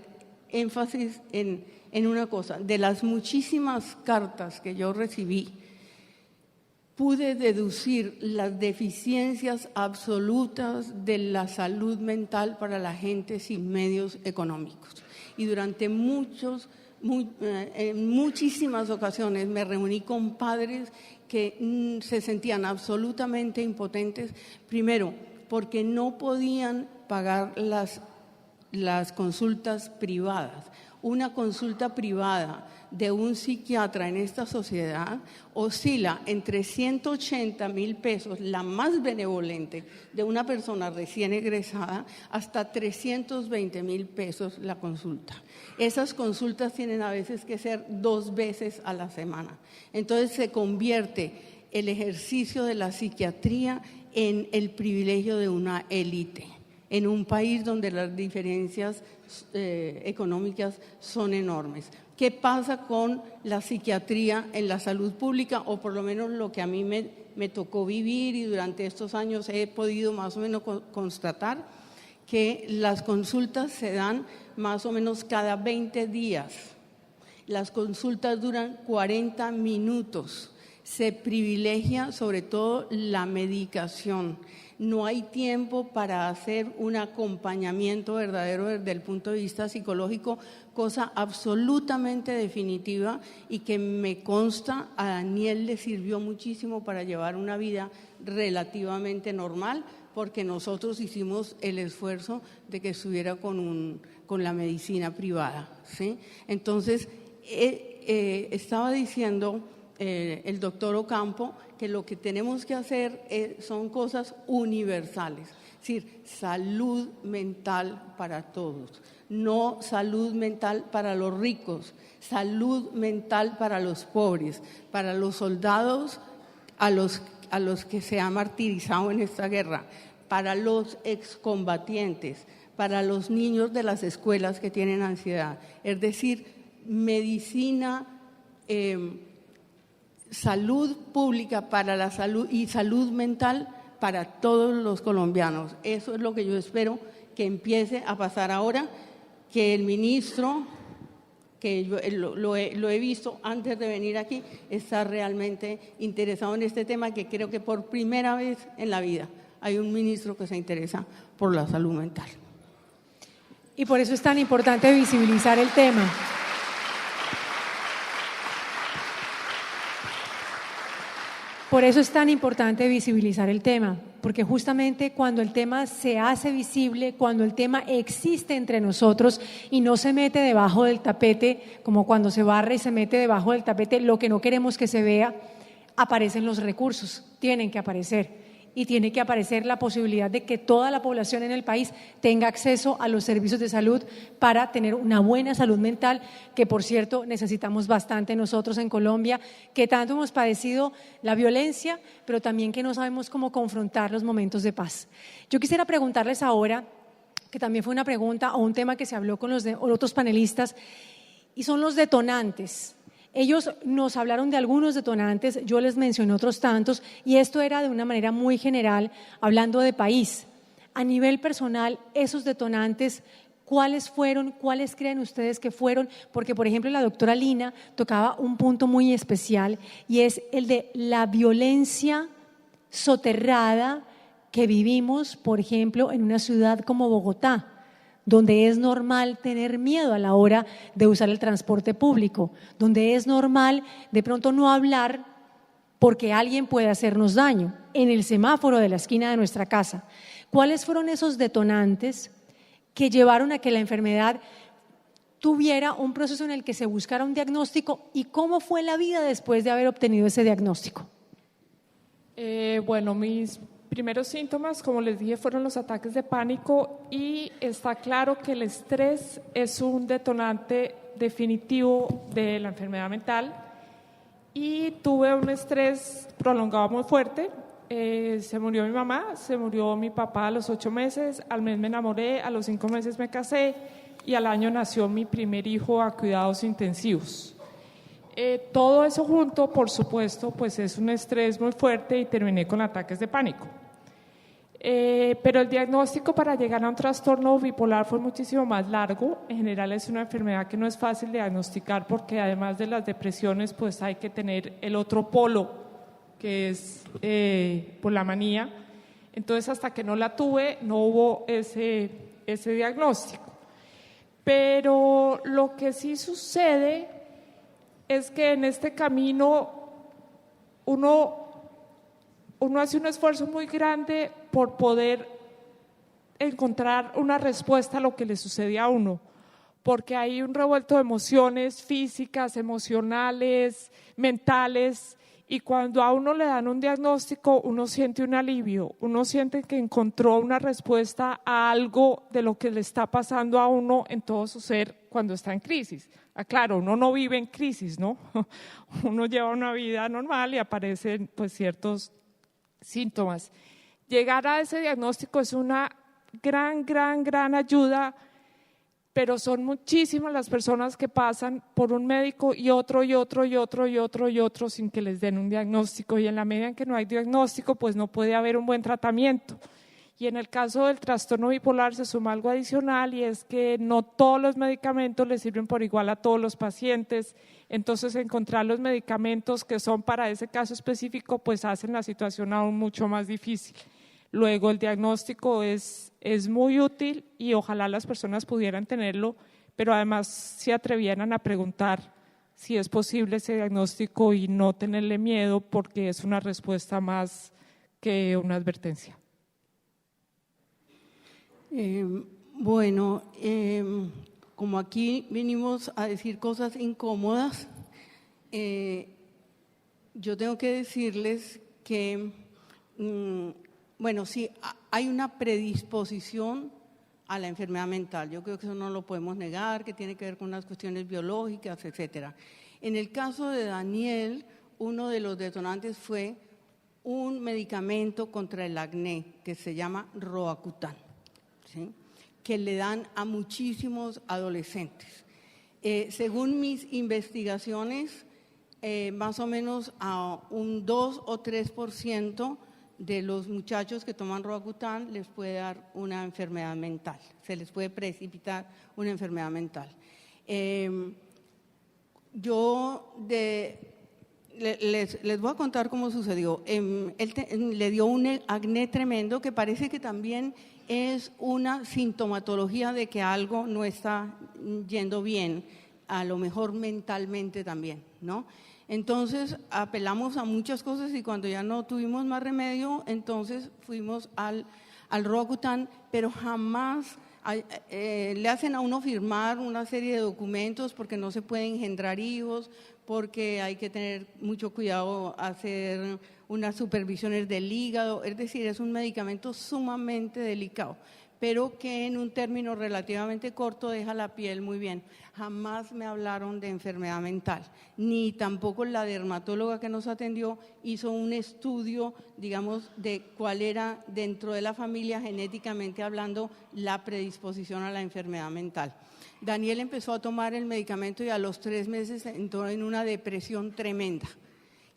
énfasis en una cosa. De las muchísimas cartas que yo recibí, pude deducir las deficiencias absolutas de la salud mental para la gente sin medios económicos. Y durante en muchísimas ocasiones me reuní con padres que se sentían absolutamente impotentes, primero porque no podían pagar las consultas privadas. Una consulta privada de un psiquiatra en esta sociedad oscila entre 180,000 pesos, la más benevolente de una persona recién egresada, hasta 320,000 pesos la consulta. Esas consultas tienen a veces que ser 2 veces a la semana. Entonces se convierte el ejercicio de la psiquiatría en el privilegio de una élite, en un país donde las diferencias económicas son enormes. ¿Qué pasa con la psiquiatría en la salud pública? O por lo menos lo que a mí me tocó vivir y durante estos años he podido más o menos constatar que las consultas se dan más o menos cada 20 días. Las consultas duran 40 minutos. Se privilegia sobre todo la medicación. No hay tiempo para hacer un acompañamiento verdadero desde el punto de vista psicológico, cosa absolutamente definitiva y que me consta a Daniel le sirvió muchísimo para llevar una vida relativamente normal, porque nosotros hicimos el esfuerzo de que estuviera con la medicina privada, ¿sí? Entonces, estaba diciendo el doctor Ocampo que lo que tenemos que hacer son cosas universales, es decir, salud mental para todos, no salud mental para los ricos, salud mental para los pobres, para los soldados a los que se ha martirizado en esta guerra, para los excombatientes, para los niños de las escuelas que tienen ansiedad. Es decir, medicina, salud pública para la salud y salud mental para todos los colombianos. Eso es lo que yo espero que empiece a pasar ahora, que el ministro, que yo lo he visto antes de venir aquí, está realmente interesado en este tema, que creo que por primera vez en la vida hay un ministro que se interesa por la salud mental. Y por eso es tan importante visibilizar el tema. Por eso es tan importante visibilizar el tema, porque justamente cuando el tema se hace visible, cuando el tema existe entre nosotros y no se mete debajo del tapete, como cuando se barre y se mete debajo del tapete lo que no queremos que se vea, aparecen los recursos, tienen que aparecer. Y tiene que aparecer la posibilidad de que toda la población en el país tenga acceso a los servicios de salud para tener una buena salud mental, que por cierto necesitamos bastante nosotros en Colombia, que tanto hemos padecido la violencia, pero también que no sabemos cómo confrontar los momentos de paz. Yo quisiera preguntarles ahora, que también fue una pregunta o un tema que se habló con los otros panelistas, y son los detonantes. Ellos nos hablaron de algunos detonantes, yo les mencioné otros tantos, y esto era de una manera muy general, hablando de país. A nivel personal, esos detonantes, ¿cuáles fueron? ¿Cuáles creen ustedes que fueron? Porque, por ejemplo, la doctora Lina tocaba un punto muy especial, y es el de la violencia soterrada que vivimos, por ejemplo, en una ciudad como Bogotá, donde es normal tener miedo a la hora de usar el transporte público, donde es normal de pronto no hablar porque alguien puede hacernos daño en el semáforo de la esquina de nuestra casa. ¿Cuáles fueron esos detonantes que llevaron a que la enfermedad tuviera un proceso en el que se buscara un diagnóstico, y cómo fue la vida después de haber obtenido ese diagnóstico? Bueno, mis primeros síntomas, como les dije, fueron los ataques de pánico, y está claro que el estrés es un detonante definitivo de la enfermedad mental, y tuve un estrés prolongado muy fuerte. Se murió mi mamá, se murió mi papá a los 8 meses, al mes me enamoré, a los 5 meses me casé y al año nació mi primer hijo a cuidados intensivos. Todo eso junto, por supuesto, pues es un estrés muy fuerte, y terminé con ataques de pánico. Pero el diagnóstico para llegar a un trastorno bipolar fue muchísimo más largo. En general es una enfermedad que no es fácil de diagnosticar, porque además de las depresiones, pues hay que tener el otro polo, que es por la manía. Entonces, hasta que no la tuve, no hubo ese diagnóstico. Pero lo que sí sucede es que en este camino uno hace un esfuerzo muy grande por poder encontrar una respuesta a lo que le sucede a uno, porque hay un revuelto de emociones físicas, emocionales, mentales, y cuando a uno le dan un diagnóstico, uno siente un alivio, uno siente que encontró una respuesta a algo de lo que le está pasando a uno en todo su ser cuando está en crisis. Claro, uno no vive en crisis, ¿no? Uno lleva una vida normal y aparecen pues ciertos síntomas. Llegar a ese diagnóstico es una gran ayuda, pero son muchísimas las personas que pasan por un médico y otro sin que les den un diagnóstico, y en la medida en que no hay diagnóstico, pues no puede haber un buen tratamiento. Y en el caso del trastorno bipolar se suma algo adicional, y es que no todos los medicamentos le sirven por igual a todos los pacientes. Entonces, encontrar los medicamentos que son para ese caso específico pues hacen la situación aún mucho más difícil. Luego, el diagnóstico es muy útil, y ojalá las personas pudieran tenerlo, pero además se atrevieran a preguntar si es posible ese diagnóstico y no tenerle miedo, porque es una respuesta más que una advertencia. Bueno, como aquí vinimos a decir cosas incómodas, yo tengo que decirles que, bueno, sí, hay una predisposición a la enfermedad mental. Yo creo que eso no lo podemos negar, que tiene que ver con unas cuestiones biológicas, etcétera. En el caso de Daniel, uno de los detonantes fue un medicamento contra el acné que se llama Roacutan, ¿sí?, que le dan a muchísimos adolescentes. Según mis investigaciones, más o menos a un 2 o 3% de los muchachos que toman Roacutan les puede dar una enfermedad mental, se les puede precipitar una enfermedad mental. Les voy a contar cómo sucedió. Él le dio un acné tremendo que parece que también es una sintomatología de que algo no está yendo bien, a lo mejor mentalmente también, ¿no? Entonces apelamos a muchas cosas y cuando ya no tuvimos más remedio, entonces fuimos al Roacutan, pero jamás le hacen a uno firmar una serie de documentos porque no se puede engendrar hijos, porque hay que tener mucho cuidado, hacer unas supervisiones del hígado, es decir, es un medicamento sumamente delicado, pero que en un término relativamente corto deja la piel muy bien. Jamás me hablaron de enfermedad mental, ni tampoco la dermatóloga que nos atendió hizo un estudio, digamos, de cuál era dentro de la familia, genéticamente hablando, la predisposición a la enfermedad mental. Daniel empezó a tomar el medicamento y a los 3 meses entró en una depresión tremenda,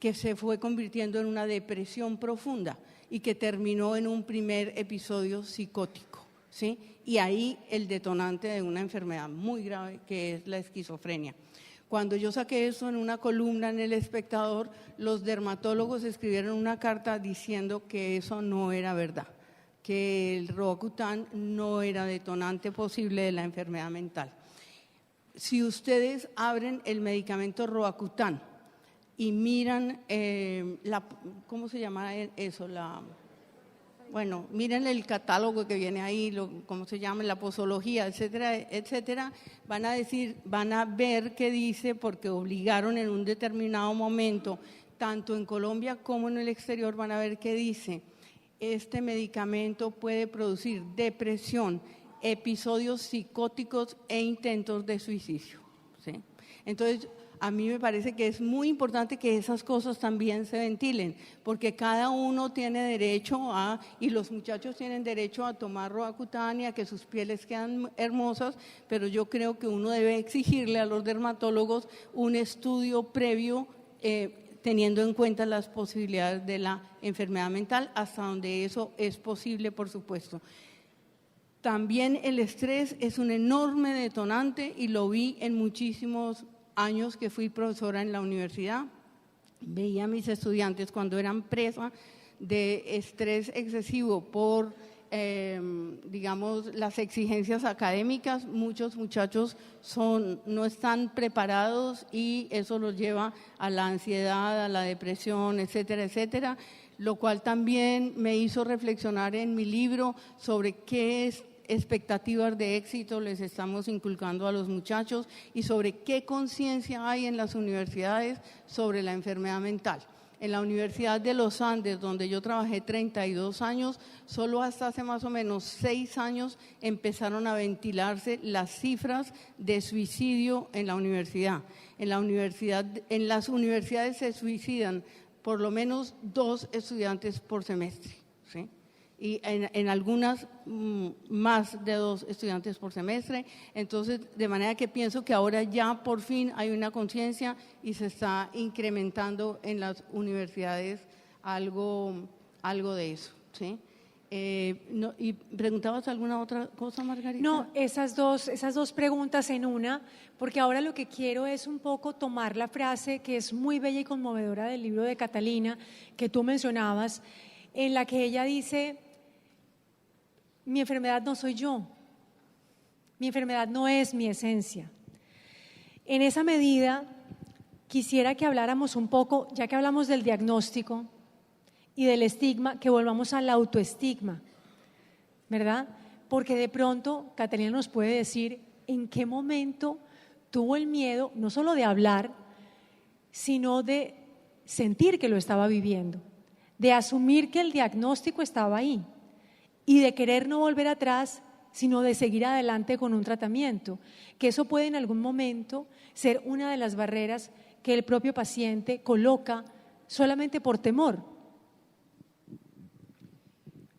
que se fue convirtiendo en una depresión profunda y que terminó en un primer episodio psicótico. ¿Sí? Y ahí el detonante de una enfermedad muy grave que es la esquizofrenia. Cuando yo saqué eso en una columna en El Espectador, los dermatólogos escribieron una carta diciendo que eso no era verdad, que el Roacutan no era detonante posible de la enfermedad mental. Si ustedes abren el medicamento Roacutan y miran ¿cómo se llama eso? Bueno, miren el catálogo que viene ahí, cómo se llama, la posología, etcétera, etcétera, van a ver qué dice, porque obligaron en un determinado momento, tanto en Colombia como en el exterior, van a ver qué dice. Este medicamento puede producir depresión, episodios psicóticos e intentos de suicidio, ¿sí? Entonces, a mí me parece que es muy importante que esas cosas también se ventilen, porque cada uno tiene derecho y los muchachos tienen derecho a tomar Roacutan y a que sus pieles quedan hermosas, pero yo creo que uno debe exigirle a los dermatólogos un estudio previo teniendo en cuenta las posibilidades de la enfermedad mental, hasta donde eso es posible, por supuesto. También el estrés es un enorme detonante y lo vi en muchísimos años que fui profesora en la universidad. Veía a mis estudiantes cuando eran presa de estrés excesivo por, digamos, las exigencias académicas. Muchos muchachos no están preparados y eso los lleva a la ansiedad, a la depresión, etcétera, etcétera, lo cual también me hizo reflexionar en mi libro sobre qué expectativas de éxito les estamos inculcando a los muchachos y sobre qué conciencia hay en las universidades sobre la enfermedad mental. En la Universidad de los Andes, donde yo trabajé 32 años, solo hasta hace más o menos 6 años empezaron a ventilarse las cifras de suicidio en la universidad. En las universidades se suicidan por lo menos 2 estudiantes por semestre, ¿sí? Y en algunas más de 2 estudiantes por semestre. Entonces, de manera que pienso que ahora ya por fin hay una conciencia y se está incrementando en las universidades algo de eso, ¿sí? ¿Y preguntabas alguna otra cosa, Margarita? No, esas dos preguntas en una, porque ahora lo que quiero es un poco tomar la frase que es muy bella y conmovedora del libro de Catalina, que tú mencionabas, en la que ella dice: mi enfermedad no soy yo, mi enfermedad no es mi esencia. En esa medida, quisiera que habláramos un poco, ya que hablamos del diagnóstico y del estigma, que volvamos al autoestigma, ¿verdad? Porque de pronto Catalina nos puede decir en qué momento tuvo el miedo, no solo de hablar, sino de sentir que lo estaba viviendo, de asumir que el diagnóstico estaba ahí y de querer no volver atrás, sino de seguir adelante con un tratamiento, que eso puede en algún momento ser una de las barreras que el propio paciente coloca solamente por temor.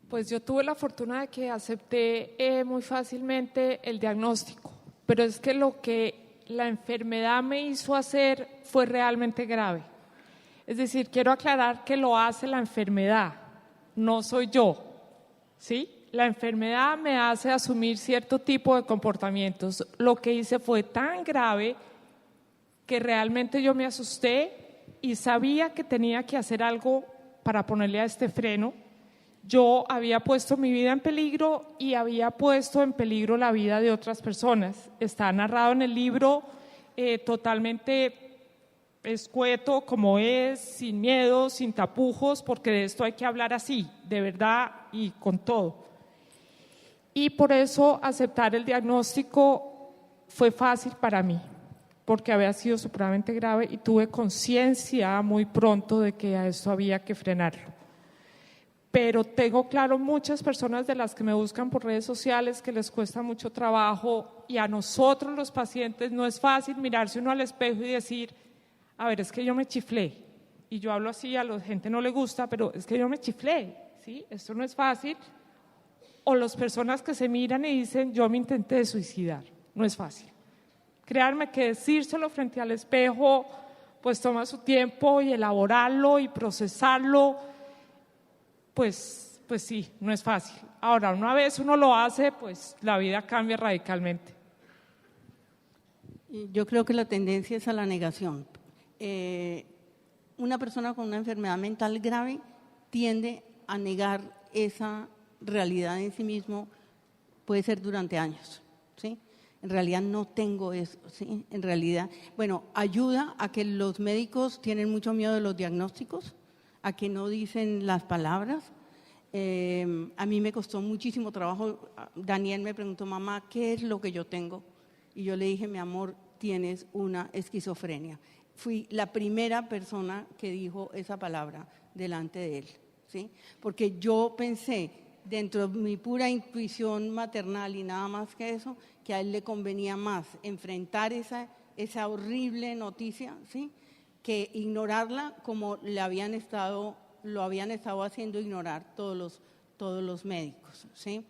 Pues yo tuve la fortuna de que acepté muy fácilmente el diagnóstico, pero es que lo que la enfermedad me hizo hacer fue realmente grave. Es decir, quiero aclarar que lo hace la enfermedad, no soy yo, ¿sí? La enfermedad me hace asumir cierto tipo de comportamientos. Lo que hice fue tan grave que realmente yo me asusté y sabía que tenía que hacer algo para ponerle a este freno. Yo había puesto mi vida en peligro y había puesto en peligro la vida de otras personas. Está narrado en el libro totalmente escueto como es, sin miedo, sin tapujos, porque de esto hay que hablar así, de verdad y con todo. Y por eso aceptar el diagnóstico fue fácil para mí, porque había sido supremamente grave y tuve conciencia muy pronto de que a esto había que frenarlo. Pero tengo claro muchas personas de las que me buscan por redes sociales que les cuesta mucho trabajo, y a nosotros los pacientes no es fácil mirarse uno al espejo y decir, a ver, es que yo me chiflé, y yo hablo así, a la gente no le gusta, pero es que yo me chiflé, ¿sí? Esto no es fácil. O las personas que se miran y dicen, yo me intenté suicidar, no es fácil. Créanme que decírselo frente al espejo, pues toma su tiempo, y elaborarlo y procesarlo, pues sí, no es fácil. Ahora, una vez uno lo hace, pues la vida cambia radicalmente. Yo creo que la tendencia es a la negación. Una persona con una enfermedad mental grave tiende a negar esa realidad en sí mismo, puede ser durante años, ¿sí? En realidad no tengo eso, ¿sí? En realidad, bueno, ayuda a que los médicos tienen mucho miedo de los diagnósticos, a que no dicen las palabras. A mí me costó muchísimo trabajo. Daniel me preguntó, mamá, ¿qué es lo que yo tengo? Y yo le dije, mi amor, tienes una esquizofrenia. Fui la primera persona que dijo esa palabra delante de él, ¿sí? Porque yo pensé, dentro de mi pura intuición maternal y nada más que eso, que a él le convenía más enfrentar esa horrible noticia, ¿sí? Que ignorarla como lo habían estado haciendo ignorar todos los médicos, ¿sí?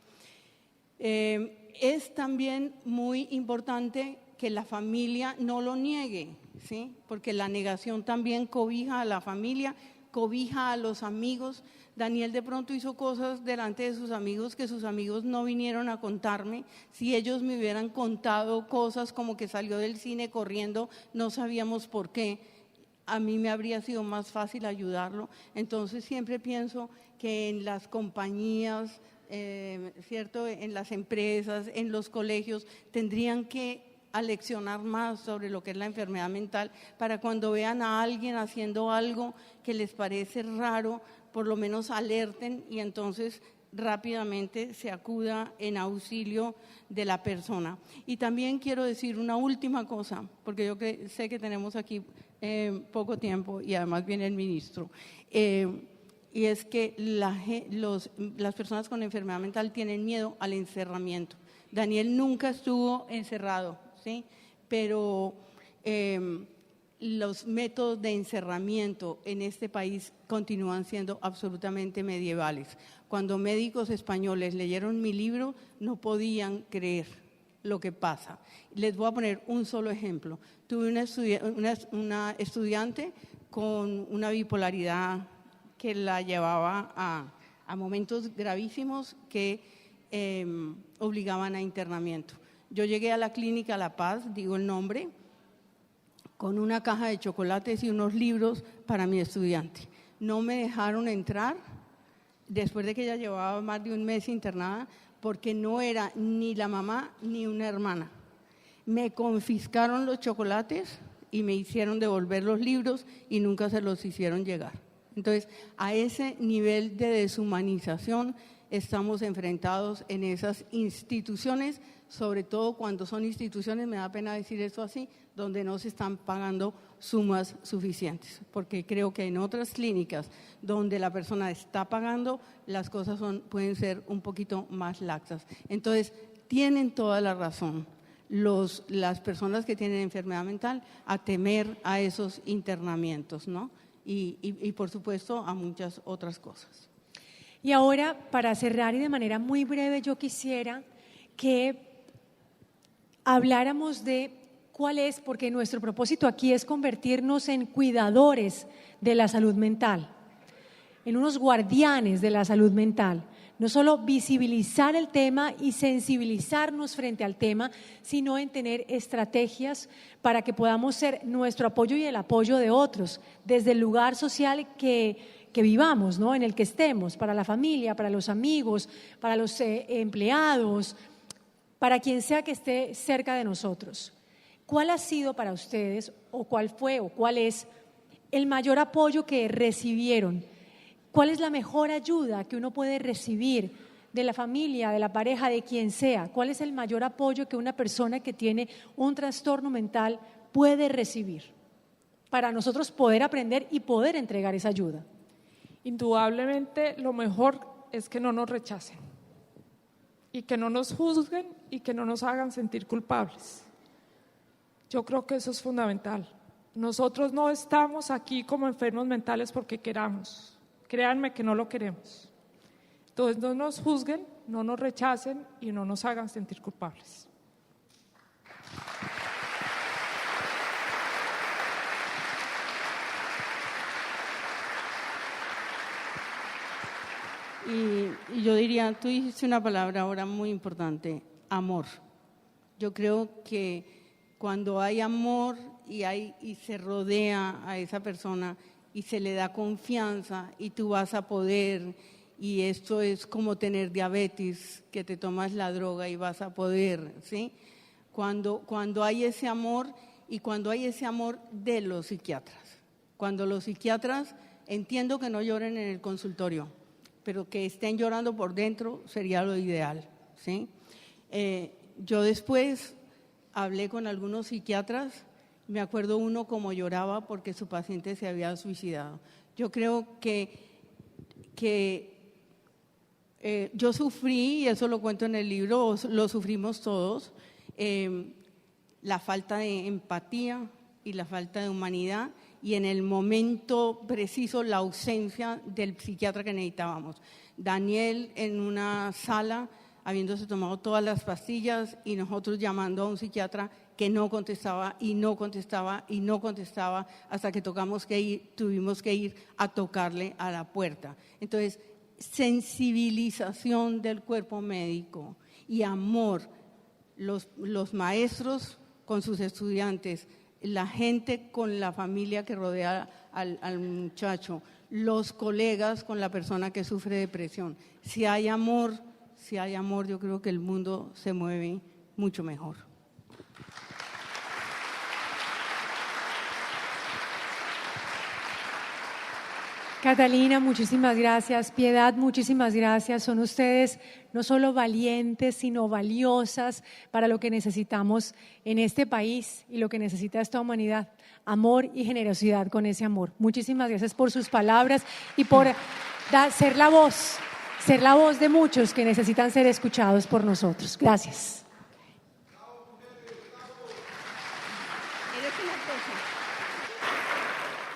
Es también muy importante que la familia no lo niegue, ¿sí? Porque la negación también cobija a la familia, cobija a los amigos. Daniel de pronto hizo cosas delante de sus amigos que sus amigos no vinieron a contarme. Si ellos me hubieran contado cosas como que salió del cine corriendo, no sabíamos por qué, a mí me habría sido más fácil ayudarlo. Entonces siempre pienso que en las compañías, ¿cierto?, en las empresas, en los colegios, tendrían que aleccionar más sobre lo que es la enfermedad mental, para cuando vean a alguien haciendo algo que les parece raro, por lo menos alerten y entonces rápidamente se acuda en auxilio de la persona. Y también quiero decir una última cosa, porque yo sé que tenemos aquí poco tiempo y además viene el ministro, y es que las personas con enfermedad mental tienen miedo al encerramiento. Daniel nunca estuvo encerrado, ¿sí? Pero los métodos de encerramiento en este país continúan siendo absolutamente medievales. Cuando médicos españoles leyeron mi libro, no podían creer lo que pasa. Les voy a poner un solo ejemplo. Tuve una estudiante con una bipolaridad que la llevaba a momentos gravísimos que obligaban a internamiento. Yo llegué a la clínica La Paz, digo el nombre, con una caja de chocolates y unos libros para mi estudiante. No me dejaron entrar después de que ella llevaba más de un mes internada, porque no era ni la mamá ni una hermana. Me confiscaron los chocolates y me hicieron devolver los libros y nunca se los hicieron llegar. Entonces, a ese nivel de deshumanización estamos enfrentados en esas instituciones, sobre todo cuando son instituciones, me da pena decir esto así, donde no se están pagando sumas suficientes, porque creo que en otras clínicas donde la persona está pagando, las cosas pueden ser un poquito más laxas. Entonces, tienen toda la razón las personas que tienen enfermedad mental a temer a esos internamientos, ¿no? Y por supuesto a muchas otras cosas. Y ahora, para cerrar y de manera muy breve, yo quisiera que habláramos de ¿Cuál es? Porque nuestro propósito aquí es convertirnos en cuidadores de la salud mental, en unos guardianes de la salud mental. No solo visibilizar el tema y sensibilizarnos frente al tema, sino en tener estrategias para que podamos ser nuestro apoyo y el apoyo de otros, desde el lugar social que vivamos, ¿no? En el que estemos, para la familia, para los amigos, para los empleados, para quien sea que esté cerca de nosotros. ¿Cuál ha sido para ustedes, o cuál fue, o cuál es el mayor apoyo que recibieron? ¿Cuál es la mejor ayuda que uno puede recibir de la familia, de la pareja, de quien sea? ¿Cuál es el mayor apoyo que una persona que tiene un trastorno mental puede recibir para nosotros poder aprender y poder entregar esa ayuda? Indudablemente lo mejor es que no nos rechacen y que no nos juzguen y que no nos hagan sentir culpables. Yo creo que eso es fundamental. Nosotros no estamos aquí como enfermos mentales porque queramos. Créanme que no lo queremos. Entonces no nos juzguen, no nos rechacen y no nos hagan sentir culpables. Y yo diría, tú dijiste una palabra ahora muy importante, amor. Yo creo que cuando hay amor y se rodea a esa persona y se le da confianza y tú vas a poder, y esto es como tener diabetes, que te tomas la droga y vas a poder, ¿sí? Cuando hay ese amor, y cuando hay ese amor de los psiquiatras. Cuando los psiquiatras, entiendo que no lloren en el consultorio, pero que estén llorando por dentro sería lo ideal, ¿sí? Yo después hablé con algunos psiquiatras. Me acuerdo uno como lloraba porque su paciente se había suicidado. Yo creo que yo sufrí, y eso lo cuento en el libro, lo sufrimos todos, la falta de empatía y la falta de humanidad, y en el momento preciso la ausencia del psiquiatra que necesitábamos. Daniel en una sala, habiéndose tomado todas las pastillas, y nosotros llamando a un psiquiatra que no contestaba y no contestaba y no contestaba, hasta que tuvimos que ir a tocarle a la puerta. Entonces, sensibilización del cuerpo médico y amor, los maestros con sus estudiantes, la gente con la familia que rodea al muchacho, los colegas con la persona que sufre depresión. Si hay amor, yo creo que el mundo se mueve mucho mejor. Catalina, muchísimas gracias. Piedad, muchísimas gracias. Son ustedes no solo valientes, sino valiosas para lo que necesitamos en este país y lo que necesita esta humanidad. Amor y generosidad con ese amor. Muchísimas gracias por sus palabras y por ser la voz de muchos que necesitan ser escuchados por nosotros. Gracias.